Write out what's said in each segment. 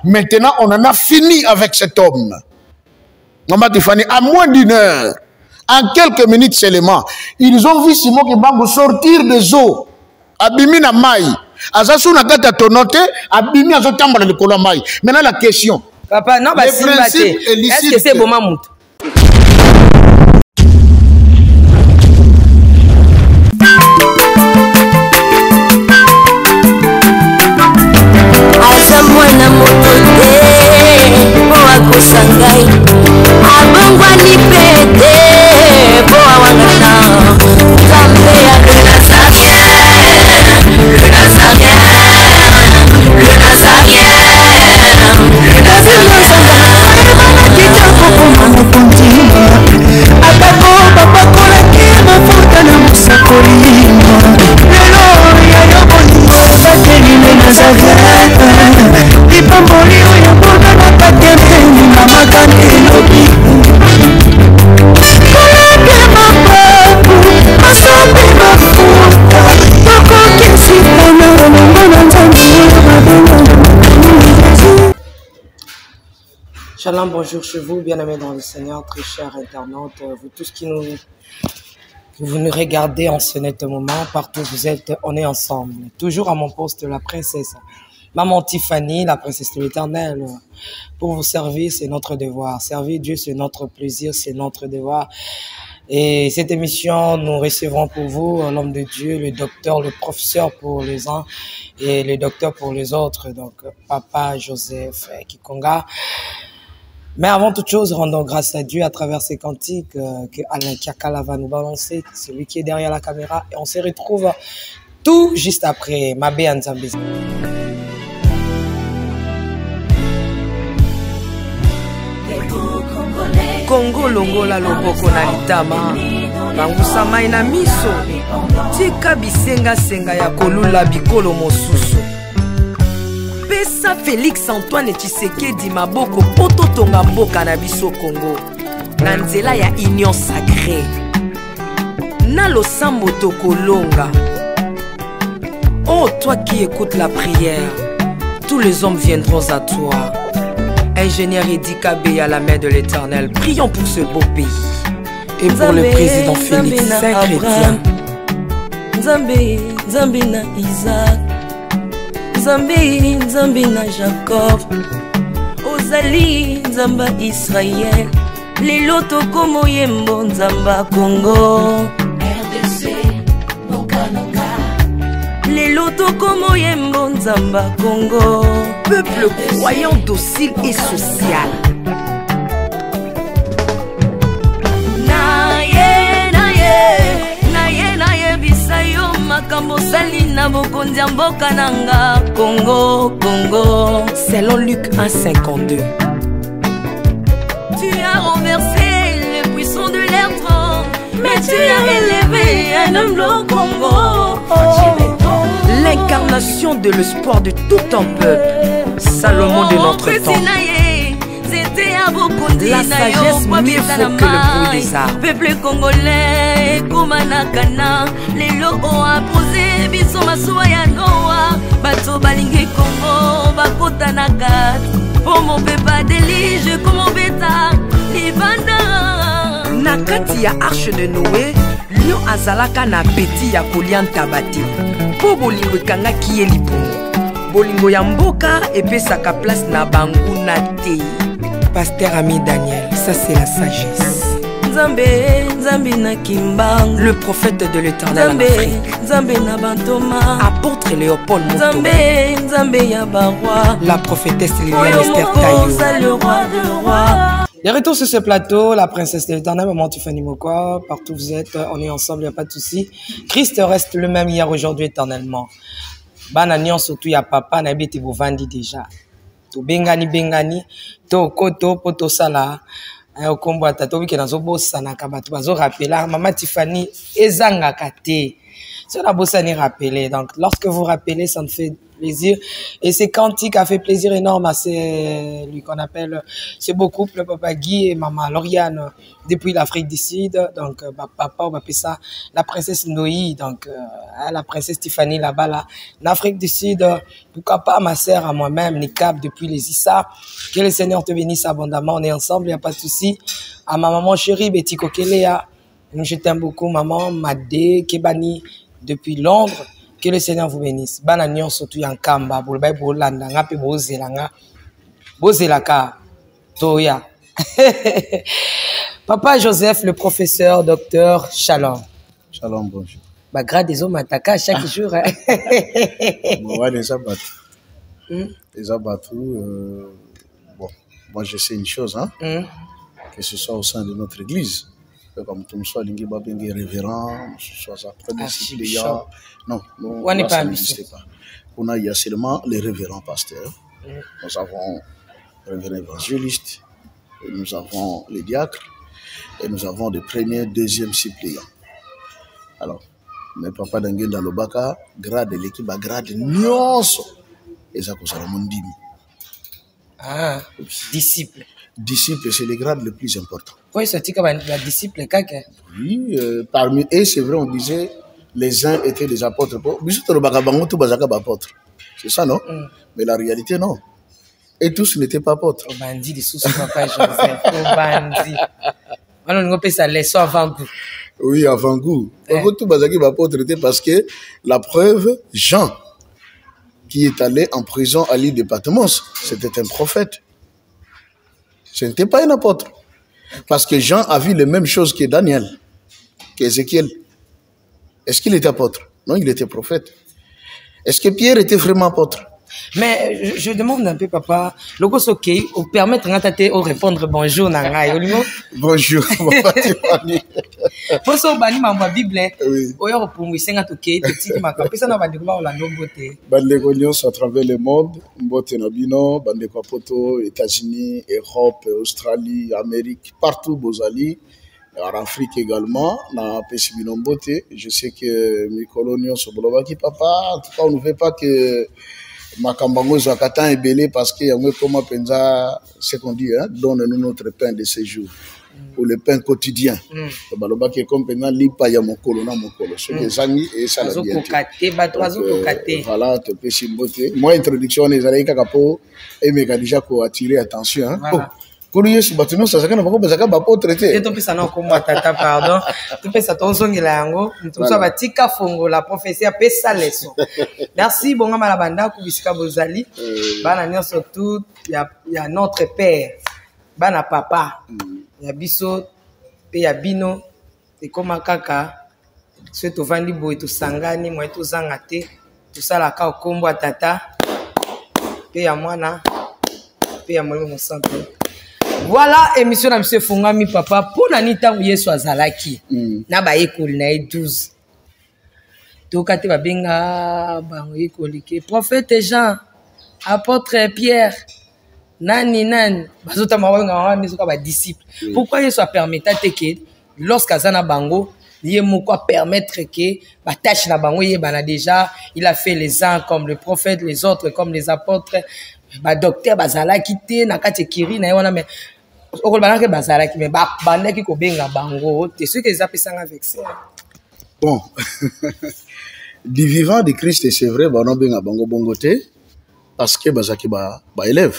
maintenant on en a fini avec cet homme. Maman Tiffany, à moins d'une heure, en quelques minutes seulement, ils ont vu Simon Kimbangu sortir des eaux. Abimi na mai. Azasu na gata tonote, abimi azotamba na likolo mai. Maintenant la question. Papa, non, bah si, est-ce que c'est bon, Mamout? Azamwana motote, boa kosangai. Abongwa ni pete, boa wangana. Zambe ya le Nazarien. Shalom, bonjour chez vous, bien-aimés dans le Seigneur, très chers internautes, vous tous qui nous regardez en ce net moment, partout où vous êtes, on est ensemble. Toujours à mon poste, la princesse Maman Tiffany, la princesse de l'Éternel. Pour vous servir, c'est notre devoir. Servir Dieu, c'est notre plaisir, c'est notre devoir. Et cette émission, nous recevrons pour vous l'homme de Dieu, le docteur, le professeur pour les uns et le docteur pour les autres. Donc, Papa Joseph Kikonga. Mais avant toute chose, rendons grâce à Dieu à travers ces cantiques que Alain Kiakala va nous balancer, celui qui est derrière la caméra. Et on se retrouve tout juste après Mabé Nzambe. Congo longola loboko na litama bangusa mai na miso tika bisenga senga ya kolula bikolo mosusu pesa Félix Antoine Tshisekedi maboko poto tonga mboka na biso Congo na nzela ya union sacrée na losambo tokolonga. Oh toi qui écoutes la prière, tous les hommes viendront à toi. Ingénieur Edi Kabé à la main de l'Éternel, prions pour ce beau pays et pour le président Félix Saint-Chrétien. Nzambe, Nzambe na Isaac, Nzambe, Nzambe na Jacob, Ozali, Nzamba Israël, lelo tokomo yembo Nzamba Congo, RDC, Nokananga, lelo tokomo yembo Nzamba Congo. Peuple croyant docile et social. Naye bisayo makambo sali na bokonzi mboka nanga Congo, Congo. Selon Luc 1,52. Tu as renversé les puissants de l'air trône, mais tu as élevé un homme au Congo. L'incarnation de l'espoir de tout un peuple. Salomon de notre temps. La sagesse mieux faut que le bruit des arbres. Peuple congolais, Komanakana, les lots ont posé, biso maswaya noa, bato balingi Congo, bakota nakat, pour mon peuple délige, comme mon bêta, libanda. Nakati ya arche de Noé, lion azalaka na peti ya kolianta bati. Po bolingo kanga kiye lipongo. Bolingo ya mboka epesaka place na bangu na te. Pasteur Ami Daniel, ça c'est la sagesse. Nzambe, Nzambe na Kimbang, le prophète de l'Éternel en Afrique. Nzambe na Bantoma, apôtre Léopold Moutouma. Nzambe, Nzambe ya Barwa, la prophétesse Liliane Esther Taillou. Le roi de roi. De retour sur ce plateau, la princesse de l'Éternel, Maman Tiffany Mokwa, partout vous êtes, on est ensemble, il n'y a pas de souci. Christ reste le même hier, aujourd'hui, éternellement. Bananion, surtout, il y a papa, n'habite vous vendi déjà. To bengani, to koto, poto sala, au combat, to wiki nazo bossa na kabato, bazo rappela, Maman Tiffany, ezanga kate. C'est la bossa ni rappeler. Donc, lorsque vous rappelez, ça ne fait plaisir. Et c'est Cantique a fait plaisir énorme à lui qu'on appelle, c'est beau couple, papa Guy et maman Lauriane, depuis l'Afrique du Sud. Donc, papa, on va appeler ça la princesse Noï, donc, la princesse Tiffany là-bas, là, l'Afrique du Sud. Pourquoi pas ma sœur, à moi-même, Nikab, depuis les Issa. Que le Seigneur te bénisse abondamment. On est ensemble, il n'y a pas de souci. À ma maman chérie, Betty Kokelea. Je t'aime beaucoup, maman, Madé, Kebani, depuis Londres. Que le Seigneur vous bénisse. Bananion surtout en Kamba, Bolbay Bolanda, Ngape Bozelanga, Bozelaka, Toya. Papa Joseph, le professeur, docteur, shalom. Shalom, bonjour. Bah, grâce des hommes attaquent chaque jour. Hein. Bon, ouais, les abattus. Les abattus, bon, moi je sais une chose, hein, que ce soit au sein de notre église. Comme tout le monde, révérend, soit après des suppléants. Non, ça n'existe pas. Il y a seulement les révérends pasteurs. Nous avons les révérends évangélistes, et nous avons les diacres, et nous avons des premiers, deuxièmes suppléants. Alors, mais papa d'Angen dans le Baka, grade l'équipe, grade nyonso, et ça cause la mondimi. Ah, disciple. Disciple, c'est le grade le plus important. Oui, c'est la disciple, oui, parmi eux, c'est vrai, on disait, les uns étaient des apôtres. C'est ça, non? Mais la réalité, non. Et tous n'étaient pas apôtres. Au bandit, des sous papa Joseph. Au bandit. Alors, on appelle ça les avant-goût. Oui, avant-goût. Tout apôtre était parce que la preuve, Jean, qui est allé en prison à l'île de Patmos, c'était un prophète. Ce n'était pas un apôtre. Parce que Jean a vu les mêmes choses que Daniel, qu'Ézéchiel. Est-ce qu'il était apôtre? Non, il était prophète. Est-ce que Pierre était vraiment apôtre? Mais je demande un peu, papa, le gos ok, ou permettre de répondre bonjour, nangai, bonjour, pour ça, bani ma Bible, oyo pour moi c'est un toqué, petit qui m'a capé ça na bandi ko la nombote. Bandi ko nyonso à travers le monde, mbote na bino, bandi ko poto, États-Unis, Europe, Australie, Amérique, partout bozali, en Afrique également, na pesi bino mbote. Je sais que mes coloniaux sont bolobaki papa, en tout cas on ne veut pas que Makambango Zakatan est belé parce qu'il y a un comment pensa ce qu'on dit, hein, donne-nous notre pain de ce jour. Pour le pain quotidien. Baloba qui est comme pendant lipa ya mokolo na mokolo. Ce que zani et ça la bien. Voilà, te peux simboter. Moi introduction les allez kakapo et méga déjà ko attirer attention, hein. Oh. Kolo yesu batuno ça kana bako bazaka bapo traité. Et to pesa na ko moi tata pardon. To pesa to zongela yango, to so batika fongo la prophétie pesa leçon. Merci bonga malabanda ku bisika bozali. Bana nyonso tout ya notre père. Bana papa. Ya biso pe ya bino ekoma kaka so tovandi boye tosangani moye tozanga te tosalaka okombo ya tata pe ya mwana pe ya molimo mosantu. Voilà émission na biso efungami papa mpona nini ntango yesu azalaki na bayekoli na ye 12 toka te babenga bango yekoli ke prophète Jean, apôtre Pierre, nani bazotama wanga nisoka ba disciple. Pourquoi Yesu a permis que lorsqu'azana bango yé moko permettre que ba tâche na bango yé bana déjà il a fait les uns comme le prophète, les autres comme les apôtres, ba docteur bazala kité na kati kiri na wana mais okol bana ke bazala ki mais ba banda ki ko benga bango te ce que les apesanga avec ça. Bon. Du vivant de Christ c'est vrai ba no benga bango bongote parce que bazaki ba élève.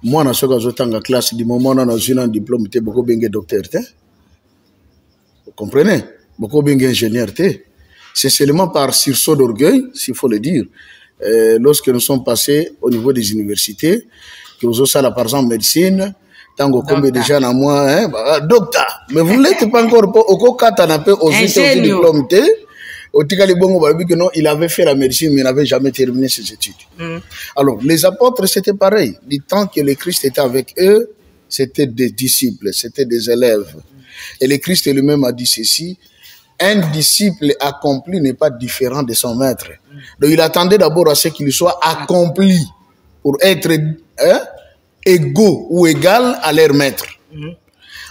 Moi, je suis dans la classe du moment où on a un diplôme, je suis beaucoup bien docteur. Vous comprenez? Beaucoup bien ingénieur. C'est seulement par sursaut d'orgueil, s'il faut le dire, lorsque nous sommes passés au niveau des universités, que vous avez par exemple médecine, tant que combien de gens à moi, hein, docteur, mais vous n'êtes pas encore au cas où vous avez diplôme. Il avait fait la médecine, mais il n'avait jamais terminé ses études. Alors, les apôtres, c'était pareil. Du temps que le Christ était avec eux, c'était des disciples, c'était des élèves. Et le Christ lui-même a dit ceci, un disciple accompli n'est pas différent de son maître. Donc, il attendait d'abord à ce qu'il soit accompli pour être égaux ou égal à leur maître.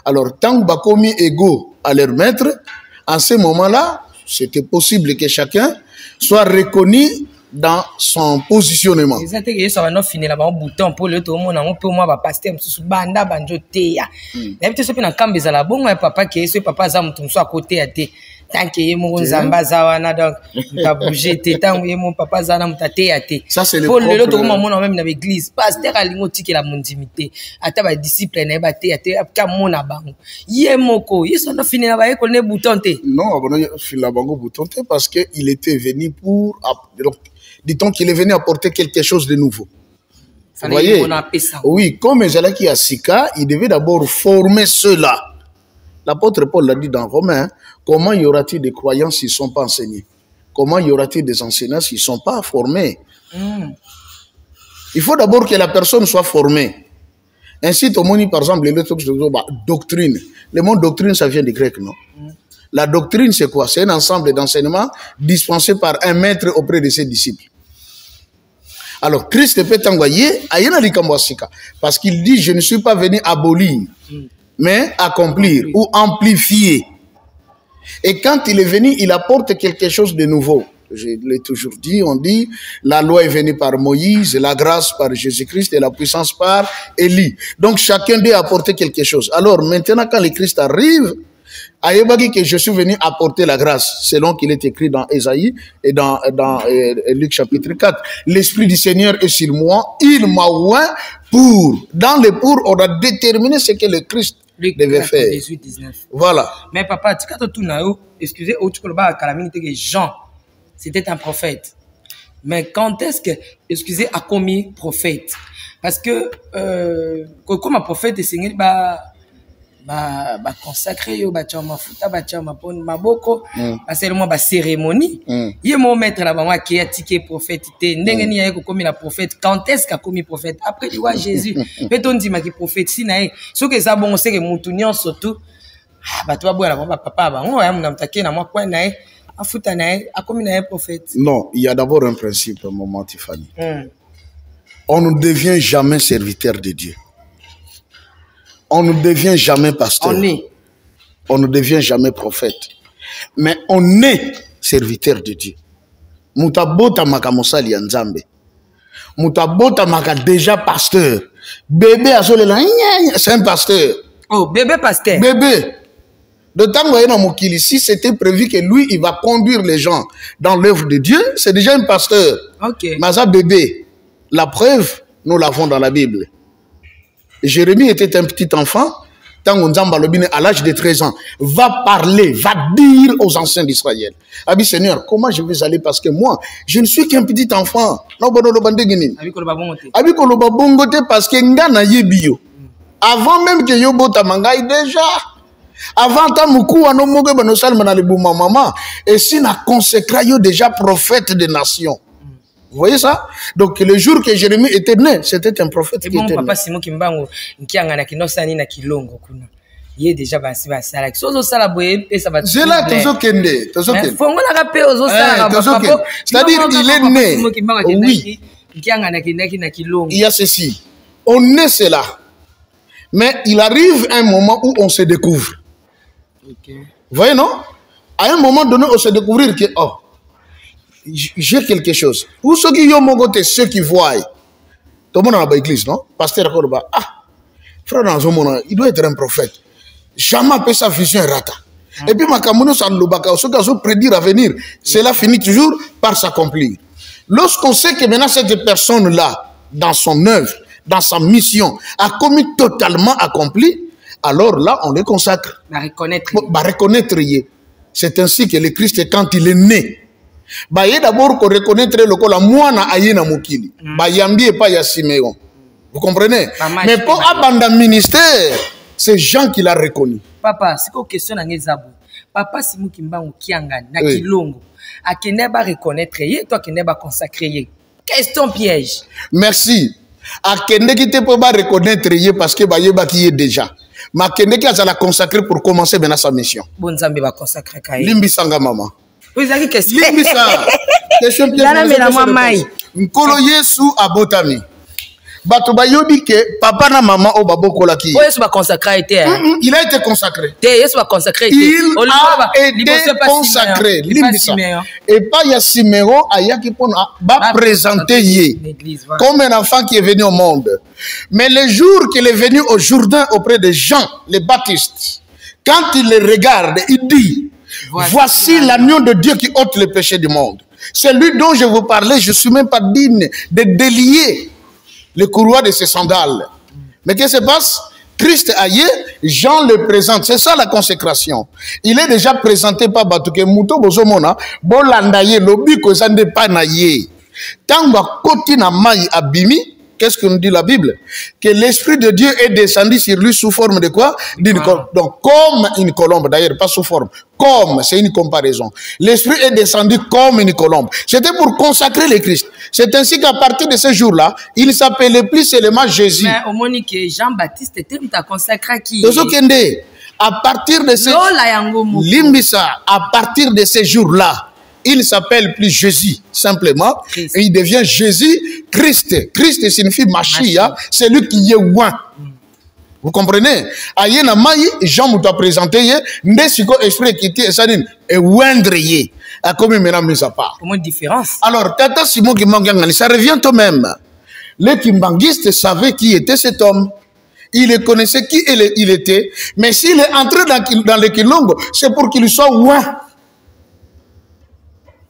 Alors, tant que commis égaux à leur maître, en ce moment-là, c'était possible que chacun soit reconnu dans son positionnement. Exactement, ça va nous finir là-bas, un bouton pour le tout le monde, on peut moi va passer un sous banda banjo teya. D'habitude ce na kambe za la bon papa qui est ce papa za mutu so à côté à té. Tant que mon zamba za wana donc ta bouger té tant que mon papa za na mutate à té. Ça c'est le pour le tout le monde même dans l'église, pasteur alingo tiki la mondimité. Ata ba disciple na ba té à té ka mona bango. Yé moko, ils sont finir là-bas école ne bouton té. Non, on a fini là bango bouton té parce que il était venu pour donc dit-on qu'il est venu apporter quelque chose de nouveau. Vous voyez? Oui, comme Ezalaki à Sika, il devait d'abord former ceux-là. L'apôtre Paul l'a dit dans Romains, comment y aura-t-il des croyants s'ils ne sont pas enseignés? Comment y aura-t-il des enseignants s'ils ne sont pas formés? Il faut d'abord que la personne soit formée. Ainsi, Tomoni, par exemple, doctrine. Le mot doctrine, ça vient du grec, non? La doctrine, c'est quoi? C'est un ensemble d'enseignements dispensés par un maître auprès de ses disciples. Alors, Christ peut t'envoyer à Yenalikamboasika parce qu'il dit, je ne suis pas venu abolir, mais accomplir ou amplifier. Et quand il est venu, il apporte quelque chose de nouveau. Je l'ai toujours dit, on dit, la loi est venue par Moïse, la grâce par Jésus-Christ et la puissance par Élie. Donc, chacun doit apporter quelque chose. Alors, maintenant, quand le Christ arrive, Ayebagi que je suis venu apporter la grâce, selon qu'il est écrit dans Ésaïe et dans Luc chapitre 4. L'Esprit du Seigneur est sur moi, il m'a oint pour. Dans le pour, on a déterminé ce que le Christ devait faire. 18, 19. Voilà. Mais papa, tu as tout excusez, Jean, c'était un prophète. Mais quand est-ce que, excusez, a commis prophète? Parce que, comme un prophète, le Seigneur, consacré yo bachama futa bachama pon maboko seulement ba cérémonie yé mon maître là ba qui a tiqué prophète té ndenge ni yako comme la prophète quand est-ce qu'a commis prophète après il voit Jésus peut on dit ma qui prophète si naé ce que ça bon c'est que mutu nyonso tout ba to ba la papa ba on ya mnamtake na moi quoi naé afuta naé a commis naé prophète. Non, il y a d'abord un principe maman Tiffany. On ne devient jamais serviteur de Dieu. On ne devient jamais pasteur. On ne devient jamais prophète. Mais on est serviteur de Dieu. Mutabota makamosa lianzambe. Mutabota maka déjà pasteur. Bébé azolela c'est un pasteur. Oh, bébé pasteur. Bébé. De temps où si c'était prévu que lui, il va conduire les gens dans l'œuvre de Dieu, c'est déjà un pasteur. Ok. Mais ça, bébé, la preuve, nous l'avons dans la Bible. Jérémie était un petit enfant, à l'âge de 13 ans, va parler, va dire aux anciens d'Israël. Abi Seigneur, comment je vais aller parce que moi, je ne suis qu'un petit enfant. Abi koloba bongote parce que ngana yebio. Avant même que yobo tamangai déjà. Avant ta moukou anomoge banosal manale bouma maman. Et si na consécra yo déjà prophète des nations. Vous voyez ça? Donc le jour que Jérémie était né, c'était un prophète qui était né. Papa Simon Kimbango, nkianga na kinosani na kilongo kuna. Il est déjà basi basala. Sozo sala boye et ça va. C'est là tozo kende, tozo kende. Fongo na rapé ozo sala papa. C'est-à-dire il est né. Oui. Nkianga na kinaki na kilongo. Il y a ceci. On est cela. Mais il arrive un moment où on se découvre. OK. Vous voyez non? À un moment donné, on se découvrir que oh, j'ai quelque chose. Pour ceux qui ont ceux qui voient. Tout le monde dans l'église, non? Pasteur Korba. Ah, frère Nanzomona, il doit être un prophète. Jamais peut sa vision rata. Et puis, Makamono Sanlobaka, ceux qui ont prédire à venir, cela finit toujours par s'accomplir. Lorsqu'on sait que maintenant cette personne-là, dans son œuvre, dans sa mission, a commis totalement accompli, alors là, on les consacre. Reconnaître. C'est ainsi que le Christ, quand il est né, bah, il d'abord qu'on reconnaître le col à moi na ayena mokili. Bah, yambi et pas ya Siméon. Vous comprenez? Mais pour abandonner le ministère, c'est Jean qui l'a reconnu. Papa, c'est quoi question na ngezabo? Papa Simon Kimbango kianga na kilongo. A keneba reconnaître yé, toi keneba consacrer yé. Question piège. Merci. A kende qui te peut pas reconnaître yé parce que bah yeba qui est déjà. Ma kende qui a la consacrer pour commencer maintenant sa mission. Bon Zambé va consacrer kaye. Limbi sanga maman. Vous avez question. Question piège. Nkolo Yesu abotami. bato bayobi que papa na maman o baboko laki. Oh, Yesu ba consacré été. Il a été consacré. Yesu ba consacré été. Il a été consacré. Et pas il y a Siméon aya qui pour ba présenter yé comme un enfant qui est venu au monde. Mais le jour qu'il est venu au Jourdain auprès de Jean le Baptiste, quand il le regarde, il dit: voici l'agneau de Dieu qui ôte le péché du monde. C'est lui dont je vous parlais. Je ne suis même pas digne de délier le courroie de ses sandales. Mais qu'est-ce qui se passe? Christ aïe, Jean le présente. C'est ça la consécration. Il est déjà présenté par Batouke Mouto Bozomona, Bolandaye, Lobiko Zande Panaye. Tangwa Kotina Maï Abimi. Qu'est-ce que nous dit la Bible? Que l'Esprit de Dieu est descendu sur lui sous forme de quoi? D'une colombe. Donc, comme une colombe, d'ailleurs, pas sous forme. Comme, c'est une comparaison. L'Esprit est descendu comme une colombe. C'était pour consacrer le Christ. C'est ainsi qu'à partir de ce jour-là, il s'appelait plus seulement Jésus. Mais au moment que Jean-Baptiste était consacré à qui? À partir de ce Limbisa, à partir de ce jour-là, il s'appelle plus Jésus, simplement. Christ. Et il devient Jésus Christ. Christ signifie Machia, c'est lui qui est ouin. Vous comprenez? Aïe na maï, Jean m'a présenté, Nesiko esprit qui était ça dit, et ouindre yé. À combien maintenant mis à part? Comment une différence? Alors, Tata Simon Kimbangani, ça revient au même. Les Kimbangistes savaient qui était cet homme. Il connaissait qui il était. Mais s'il est entré dans le Kilongo, c'est pour qu'il soit ouin.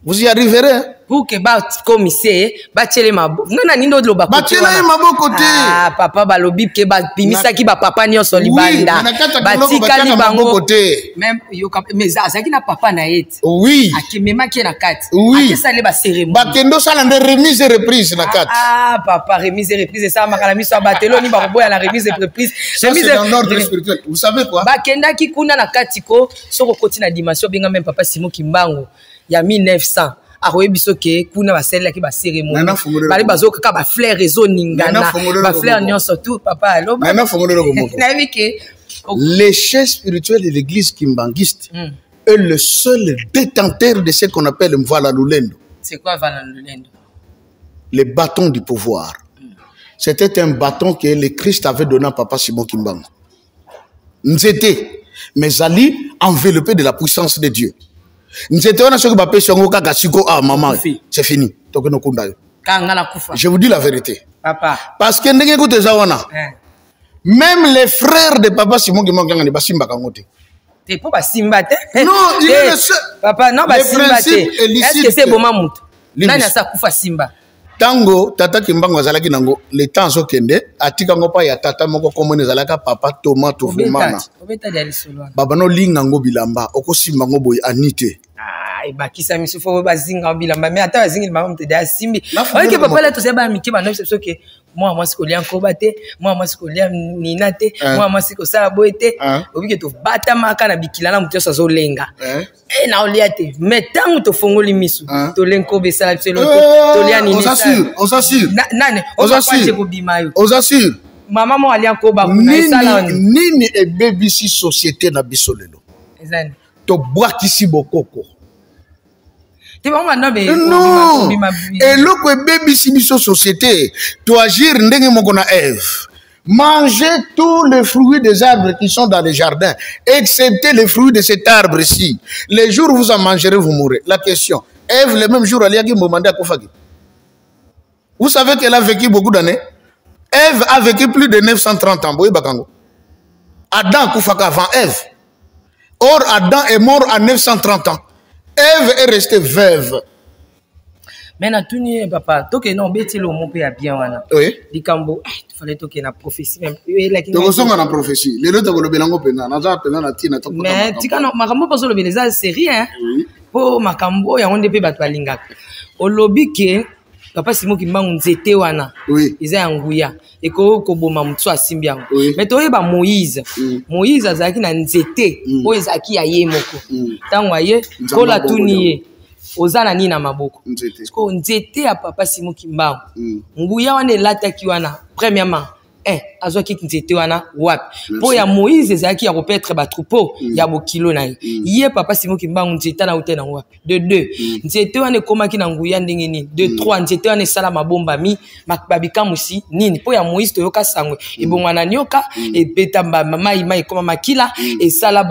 Vous y arriverez. Pour que commissaire, batele maboko. Non, non, nindo loba côté. Batele maboko côté. Ah, papa balobi ke ba bimisa ki ba papa ni osoli banda. Batika ni bango côté. Même yo mais azaki na papa na yete. Oui. Akimema ki na kati. Oui. Akisa le ba cérémonie. Bakendo sala de remise et reprise na kati. Ah, papa remise et reprise ça makala miso batelo ni ba boya la remise et reprise. Remise dans l'ordre spirituel. Vous savez quoi? Bakenda ki kuna na kati ko soko koti na dimension benga même papa Simon Kimbangu. Ya 1900. Aroye bisoke kuna basela ki ba cérémonie bali bazoka ka ba fleur réseau ningana ba fleur nyon surtout papa alo na fongolero komoko les chefs spirituels de l'église kimbangiste est le seul détenteur de ce qu'on appelle Mvala Lulendo. C'est quoi Mvala Lulendo? Le bâton du pouvoir. C'était un bâton que le Christ avait donné à papa Simon Kimbangu. Nous étions mais Ali enveloppé de la puissance de Dieu. Maman, c'est fini. Je vous dis la vérité. Papa. Parce que même les frères de papa Simon qui manquent de Basimba Kangote. C'est pas Basimba. Non, il est le seul. Papa, non, Basimba. Est-ce que c'est bon maman? Nana sa kufa Simba. Tango, tata Kimbango Zalaki Nango, les temps au Kende, Atikango pa ya tata moko komone Zalaka, papa Thomas Toufumana. Babano Lingango Bilamba, Oko Simbango Boy Anite. Ah, bah qui ça me souffre au zinga bilamba mais attends zinga maman te da simbi ok papa là tout ça ba miki ba non c'est que moi c'est kolia nkobate moi c'est kolia ninate moi c'est ko sala boete obi ke to bata maka na bikila na mutu so lenga na oliate mais tant to fongoli misu to lenko be sala pselo to lia ni on s'assure nane on s'assure ko bimayo on s'assure maman mo ali nkoba na sala nini e BBC société na bisolelo ezani to bois kisi bokoko. Non. Et l'autre bébé sibiso société, to agir ndenge mokona Ève. Mangez tous les fruits des arbres qui sont dans les jardins, excepté les fruits de cet arbre-ci. Les jours où vous en mangerez, vous mourrez. La question, Ève, le même jour, elle a demandé à Kofagi. Vous savez qu'elle a vécu beaucoup d'années. Ève a vécu plus de 930 ans. Adam Koufaka avant Ève. Or, Adam est mort à 930 ans. Ève est restée veuve. Maintenant, tout n'est papa. Toi, non, bêtise le mot bien wana. Oui. Dikambo, il fallait toquer na prophétie même. Donc, on a prophétie. Les autres, le belango pena. Naza pena na tina. Mais tika no makambo pas le beleza c'est rien. Pour makambo ya onde pe batwalinga. Au lobby que papa Simon Kimbangu nzete wana. Oui. Iza yanguya. Eko koboma mutsu asimbi yango. Mais toi ba Moïse. Moïse azaki na nzete. O ezaki ya ye moko. Tango aye kola tuniye. Ozana ni na maboko. Ko nzete ya papa Simon Kimbangu. Nguya wana elataki wana premièrement azwaki nzete wana wapi po ya Moïse ezalaki ya kopetre ba troupeau ya bokilo na ye papa Simon Kimbangu nzete na ute na wapi de 2 nzete wana ekomaki na nguya ndenge nini de 3 nzete wana esala mabomba mi babikamusi nini po ya Moïse toyoka sangwe ebongwana nyoka ebeta mai ekoma makila esala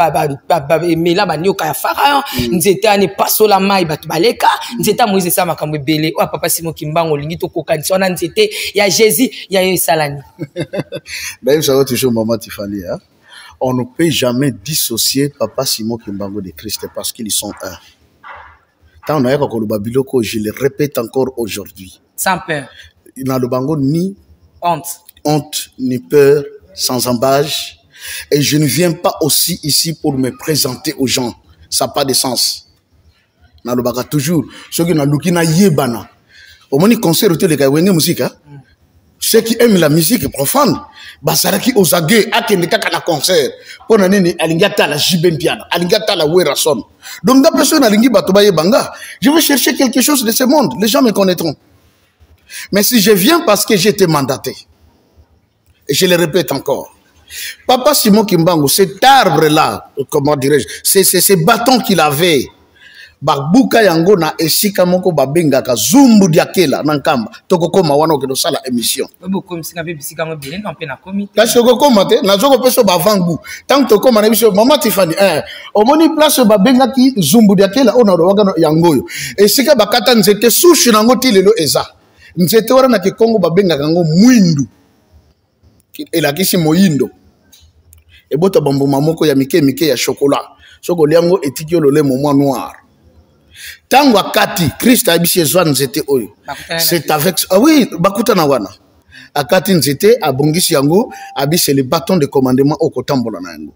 emela banyoka ya Pharaon nzete wana epasola mai bato baleka nzete ya Moïse esala makambo ebele oyo papa Simon Kimbangu olingi tokokanisa wana nzete ya Jésus ya yo esalani. D'ailleurs, ça va toujours maman Tiffany. Hein? On ne peut jamais dissocier Papa Simon Kimbangu de Christ parce qu'ils sont un. Quand on a eu Babiloko, je le répète encore aujourd'hui. Sans peur. Il n'a le bango ni honte, ni peur, sans embâche. Et je ne viens pas aussi ici pour me présenter aux gens. Ça n'a pas de sens. N'a le baga toujours. Ceux qui n'ont pas yébana. Au moins, ils conservent les gars, musique. Ceux qui aiment la musique profane, basaraki osage akende kaka na concert pour nani alingata la jibempiana alingata la werason. Donc d'après ça alingi bato baye banga, je vais chercher quelque chose de ce monde, les gens me connaîtront. Mais si je viens parce que j'ai été mandaté, et je le répète encore, Papa Simon Kimbangu, cet arbre là, comment dirais-je, c'est ces bâtons qu'il avait. Babuka yango na esika moko babengaka zumbu diakela nankamba tokokoma wana okendo sala émission boko msinga pe bisika ngo bele nkampe na komite kasi tokokoma te nazoko peso bavangu tant tokoma na biso mama Tiffany omoni place babengaki zumbu diakela ona ro yango yo esika bakata nzete sushi nango ti lelo eza nzete wana na Kikongo babengaka ngo mwindu elakisi moyindo ebota bambuma moko ya mike ya chocolat soko liango etiki olole momoi noir. Tango akati Christ abisi ezwa nzete oyo c'est avec oui bakuta na wana akati nzete abongisi yango abisi le bâton de commandement au kotambola na yango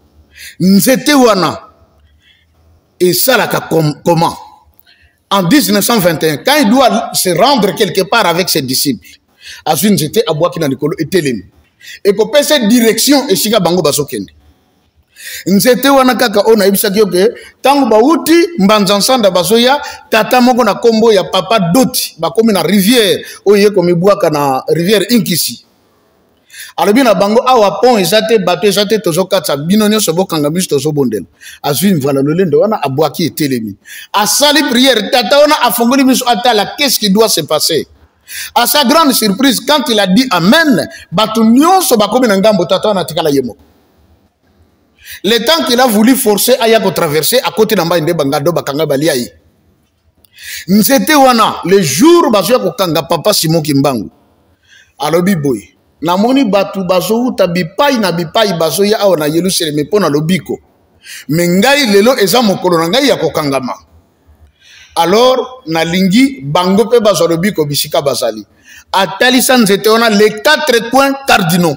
nzete wana esalaka comment en 1921 quand il doit se rendre quelque part avec ses disciples azwi nzete abwaki na likolo etelemi et pour passer direction esika bango basokende nzete wana kaka ona ibisaki oke tangu bauti mbanza nsanda bazoya tata moko na kombo ya papa Doti bakomi na rivière oye komi bwaka na rivière Inkisi alobi na bango awa pont ezate bato ezate tozokatsa bino nyonso bokanga biso tozobondela azwi mvala lolendo wana abwaki etelemi asali prière tata wana afongoli biso atala qu'est-ce qui doit se passer. À sa grande surprise quand il a dit amen bato nyonso bakomi na ngambo tata wana tikala yemo. Le temps qu'il a voulu forcer Ayako traverser à côté d'Amba Inde Bangado Bakanga Baliaï. C'était wana le jour bazoya kokanga papa Simon Kimbangu. Alobi boy. Na moni batu bazo tabipai na bipai bazoya awana Yerusalem me pona lobiko. Mengai lelo eza mokolo na ngai ya kokangama. Alors na lingi bango pe bazo lobiko bisika bazali. Atalisa nzete wana les 4 coins cardinaux.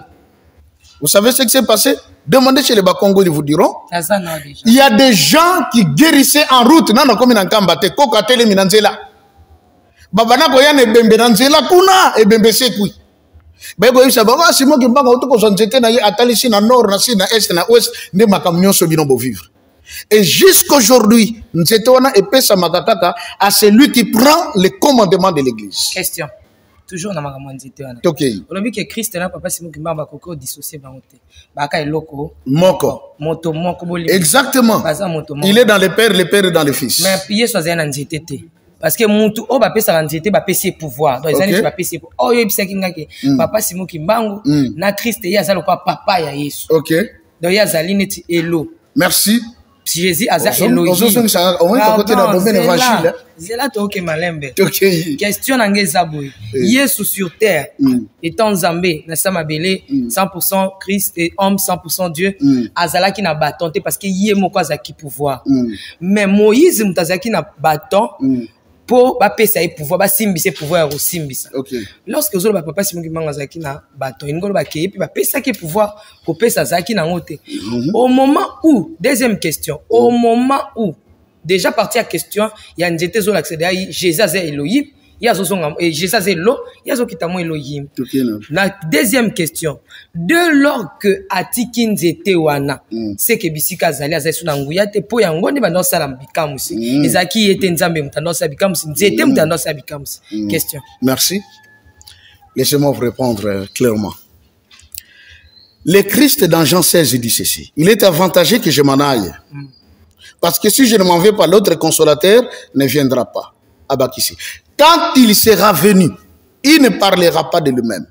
Vous savez ce qui s'est passé? Demandez chez les Bakongo, ils vous diront. Il y a des gens qui guérissaient en route. Non, non, comme ils n'ont pas battu. Koka tele minanzela. Babana koyan e bembe nanzela kuna e bembe sekui. Bego isa baba Simon Kimbangu auto ko zonzete na ye atali si na nord na si na est na ouest ne makamnyo so bino bo vivre. Et jusqu'aujourd'hui, nzete wana epesa makakaka à celui qui prend le commandement de l'église. Question. Toujours dans ma nzete wana. OK. On a vu que Christ là papa Simon Kimbangu ba koko dissocier bangote. Baka eloko moko. Moto moko boli. Exactement. Il est dans le père et dans le fils. Mais pied soit un nzete. Parce que mutu o ba pesa nzete ba pesa pouvoir. Donc les ba pesa oh yo bisaki ngaki papa Simon Kimbangu na Christ ya zalo kwa papa ya Yesu. OK. Donc ya zali neti elo. Merci. Jésus a Elohim. C'est là que malembe. Question n'angeza boy. Yesu sur terre étant Zambé, na samabele 100% Christ et homme 100% Dieu. Azala qui na bâton parce que yé moko azaki pouvoir. Mais Moïse mutazaki na bâton pour ba pesa et pouvoir ba simbisa pouvoir au simbisa. Lorsque zo ba papa Simon Kimbangu azaki na bâton, ngolo ba ke puis ba pesa ki pouvoir ko pesa zaki na ngote. Au moment où deuxième question, au moment où déjà parti à question, il y a nzete zo l'accéder à Jésus azé Elohim, il y a zo et Jésus azé lo, il y a zo kitamo Elohim. La deuxième question, de lors que atiki nzete wana, c'est que bisika zali azé suna nguya te po yango ne bando sala bikamusi. Ezaki ete nzambe mutando sala bikamusi, nzete mutando sala bikamusi. Question. Merci. Laissez-moi vous répondre clairement. Le Christ dans Jean 16 dit ceci. Il est avantageux que je m'en aille. Parce que si je ne m'en vais pas, l'autre consolateur ne viendra pas. Abakissi. Quand il sera venu, il ne parlera pas de lui-même.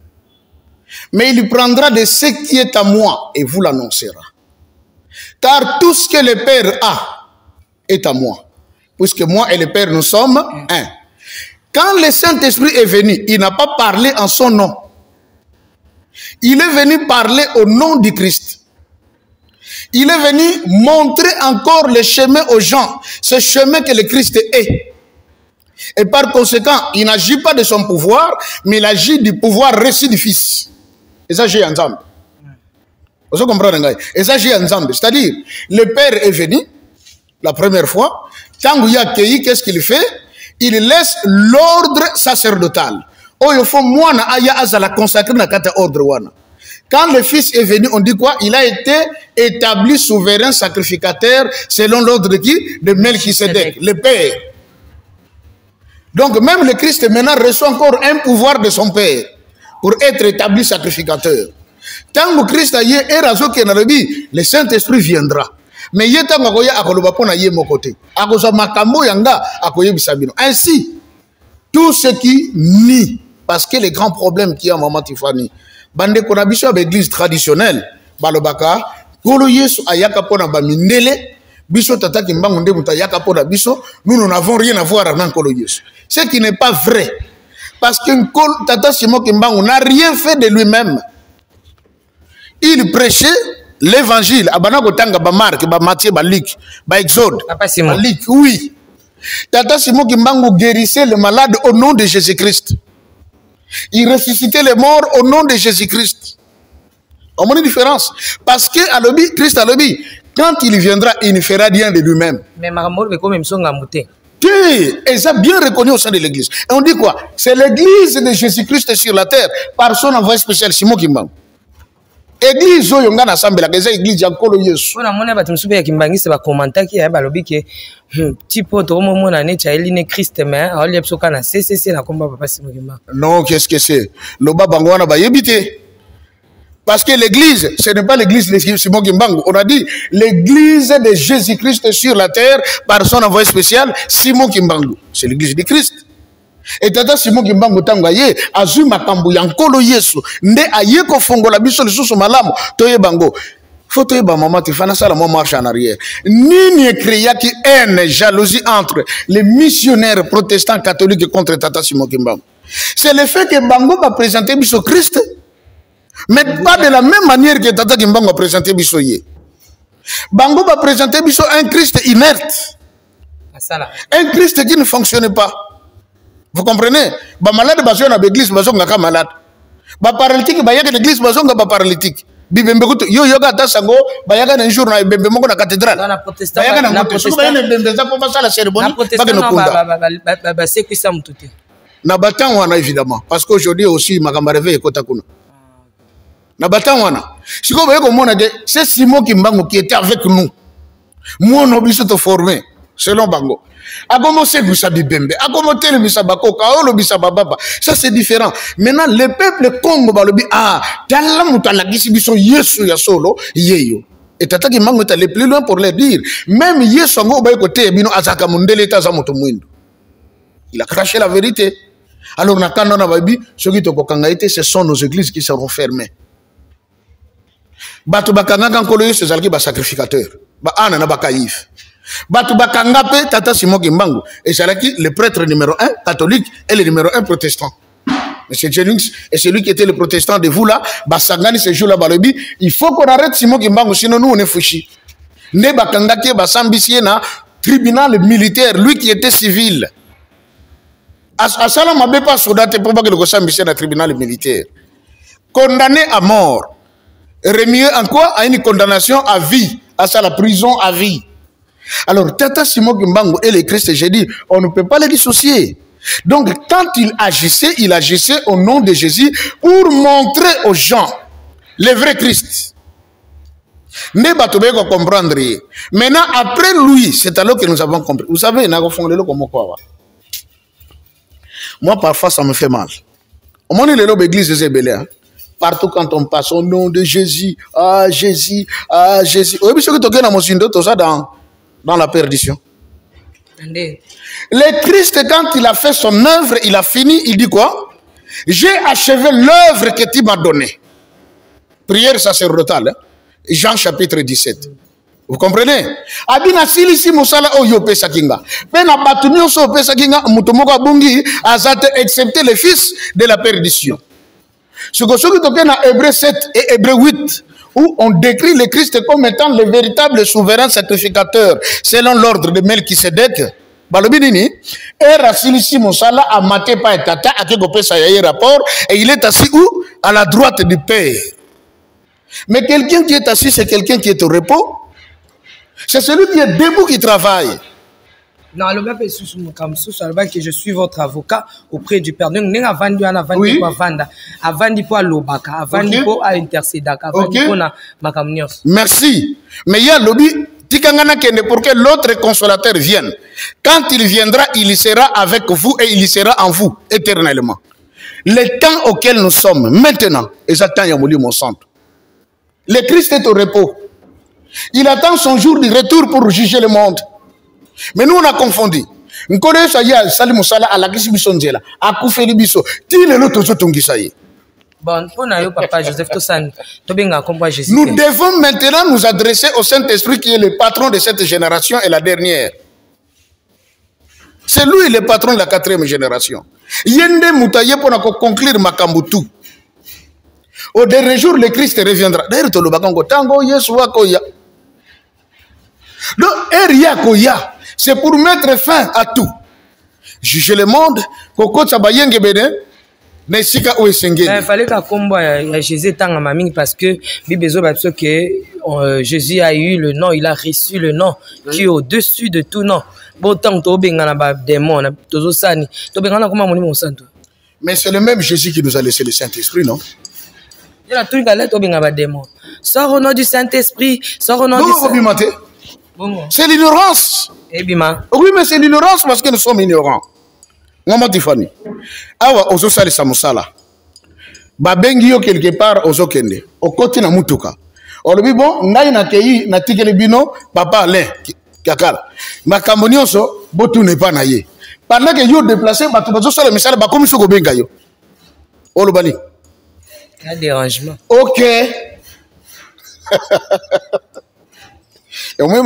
Mais il prendra de ce qui est à moi et vous l'annoncera. Car tout ce que le Père a est à moi. Puisque moi et le Père, nous sommes un. Quand le Saint-Esprit est venu, il n'a pas parlé en son nom. Il est venu parler au nom du Christ. Il est venu montrer encore le chemin aux gens. Ce chemin que le Christ est. Et par conséquent, il n'agit pas de son pouvoir, mais il agit du pouvoir reçu du Fils. Et ça, j'ai ensemble. Vous comprenez? Et ça, j'ai ensemble. C'est-à-dire, le Père est venu, la première fois. Tant qu'il y a accueilli, qu'est-ce qu'il fait? Il laisse l'ordre sacerdotal. Oh, il faut moi, à la consacrer dans le ordre. Quand le Fils est venu, on dit quoi? Il a été établi souverain sacrificateur selon l'ordre de qui? De Melchisedec, le Père. Donc même le Christ maintenant reçoit encore un pouvoir de son Père pour être établi sacrificateur. Tant que Christ a est raison que le Saint-Esprit viendra. Mais il y a mon côté. Ainsi, tout ce qui nie, parce que les grands problèmes qu'il y a en Maman Tifani, bande konabiso avec l'église traditionnelle, balobaka, kolo yesu ayaka pona bamindele, biso tata kimbangu nde mutayaka pona biso, nous n'avons rien à voir avec kolo yesu. Ce qui n'est pas vrai. Parce que tata Simon Kimbangu n'a rien fait de lui-même. Il prêchait l'évangile. Abanako tanga ba Marc, ba Matthieu, ba Luc, ba Exode, ba Luc, oui. Tata Simon Kimbangu guérissait les malades au nom de Jésus-Christ. Il ressuscitait les morts au nom de Jésus-Christ. On a une différence. Parce que Christ a lobby, quand il viendra, il ne fera rien de lui-même. Mais Maramor veut quand même son gamouté. Et ça bien reconnu au sein de l'église. Et on dit quoi? C'est l'église de Jésus-Christ sur la terre par son envoyé spécial Simon Kimbangu. Église yonga na sambela keza église ya nkolo Yesu. On a mona ba tumsupe ya Kimbangu se ba commenter ki ya ba lobi ke tipo to mo mona ne cha eline Christ mais oli epsoka na CCC na komba papa Simon Kimbangu. Non, qu'est-ce que c'est? Le baba ngwana ba yebité. Parce que l'église, ce n'est pas l'église de Simon Kimbangu. On a dit l'église de Jésus-Christ sur la terre par son envoyé spécial Simon Kimbangu. C'est l'église de Christ. Et tata Simon Kimbangu tangaye azu makambu yankolo Yesu nde ayeko fongola biso lisusu malamu toye bango. Faut toye ba maman tifana sala moi marche en arrière. Nini créa qui haine jalousie entre les missionnaires protestants catholiques contre tata Simon Kimbangu. C'est le fait que Bango va présenter biso Christ. Mais pas de la même manière que Tata Kimbangu a présenté Bissoye. Bango va présenter Bisso un Christ inerte. Un Christ qui ne fonctionne pas. Vous comprenez? Ba malade baso na l'église baso ngaka malade. Ba paralytique ba yaka l'église baso ngaka paralytique. Bibembe kutu yo yoga tasango ba yaka un jour na bembe moko na cathédrale. Na protestant. Ba yaka na protestant. Ba yaka bembe za pour passer la cérémonie. Ba sekwisa mututi. Na batan wana évidemment parce qu'aujourd'hui aussi makamba réveil kota kuna. Na batan wana. Si ko bayeko mona de c'est Simon Kimbangu qui était avec nous. Moi on obligé de former selon Bango. A commencé Bissa Bibembe, a commencé le Bissa Bakoka, le Bissa Bababa. Ça c'est différent. Maintenant le peuple Congo balobi ah, tala mutala gisi biso Yesu ya solo yeyo. Et Tata Kimbangu est allé plus loin pour leur dire même Yesu ngo bayeko te bino azaka mundele ta za moto mwindo. Il a craché la vérité. Alors na kanda na babi, ceux qui to kokanga été ce sont nos églises qui seront fermées. Batu bakanga kankolo Yesu zalaki ba sacrificateur. Ba ana na bakaif. Batu bakangape Tata Simon Kimbangu et c'est le prêtre numéro 1 catholique et le numéro 1 protestant. Monsieur Jennings et celui qui était le protestant de vous là, Basangani ce jour là balobi, il faut qu'on arrête Simon Kimbangu sinon nous on est fouchis. Ne bakangake basambisier na tribunal militaire lui qui était civil. Asala mabe pas soldat pour pas que le basambisier na tribunal militaire. Condamné à mort. Remis en quoi? À une condamnation à vie, à ça la prison à vie. Alors, Tata Simon Kimbangu et les Christ, j'ai dit, on ne peut pas les dissocier. Donc, quand il agissait au nom de Jésus pour montrer aux gens le vrai Christ. Ne pas comprendre. Maintenant, après lui, c'est alors que nous avons compris. Vous savez, nous avons fondé le comme quoi. Moi, parfois, ça me fait mal. Au moment où l'église de Zébélé, Partout quand on passe, au nom de Jésus, ah Jésus, ah Jésus. Oui, parce que tu as tout ça dans la perdition. Le Christ, quand il a fait son œuvre, il a fini, il dit quoi? J'ai achevé l'œuvre que tu m'as donnée. Prière sacerdotale, hein? Jean chapitre 17. Vous comprenez? Abina silisi musala oyo pesa kinga. Pena batunyo so pesa kinga mutomoko bungi azate excepté les fils de la perdition. Ce que ce qui dans Hébreux 7 et Hébreux 8 où on décrit le Christ comme étant le véritable souverain sacrificateur selon l'ordre de Melchisedec. Balobinini et rasilisi musala a maté pa etata a ke pesa yaye rapport et il est assis où? À la droite du Père. Mais quelqu'un qui est assis, c'est quelqu'un qui est au repos. C'est celui qui est debout qui travaille. Non, le même que je suis votre avocat auprès du Père. Donc, nous avons vendu pour vendre, avandi pour l'obaka, avandi pour intercéder, avandi pour ma camion. Merci. Mais il y a lobby, tikangana kende pour que l'autre consolateur vienne. Quand il viendra, il sera avec vous et il sera en vous éternellement. Le temps auquel nous sommes maintenant, et j'attends Yamouli mon centre. Le Christ est au repos. Il attend son jour de retour pour juger le monde. Mais nous, on a confondu. Nous connaissons Salim Moussala à la Kisibisonzela, à Koufeli Bisso. Bon, papa Joseph Tossan, nous devons maintenant nous adresser au Saint-Esprit qui est le patron de cette génération et la dernière. C'est lui le patron de la 4e génération. Yende Moutaye pour conclure Makambutu. Au dernier jour, le Christ reviendra. D'ailleurs, tout le bagango tango Yeshua koya. Le Eriakoya, c'est pour mettre fin à tout. Juger le monde, Koko Tsabayenge Bede, Nesika Ouessenge. Il fallait qu'à combat Jésus tanga maming parce que que Jésus a eu le nom, il a reçu le nom qui est au-dessus de tout nom. Bon tant que Tobengana ba démon, Tozosani, Tobengana comment mon nom santo. Mais c'est le même Jésus qui nous a laissé le Saint-Esprit, non? Il a tout galette Tobengana ba démon. Sors au nom du Saint-Esprit, sors au nom du Saint-Esprit. C'est l'ignorance. Oui, mais c'est l'ignorance parce que nous sommes ignorants. Maman Tiffany. Awa ozo sali samusala. Babengi yo quelque part ozo kende. Okoti na mutuka. Olobi bon, ngai na kei na tikele bino papa Alain kakala. Makambo nyonso botu ne pa na ye. Pendant que yo déplacé batu bazo sala misala ba komi soko benga yo. Olobani. Il y a dérangement. OK. Et moi,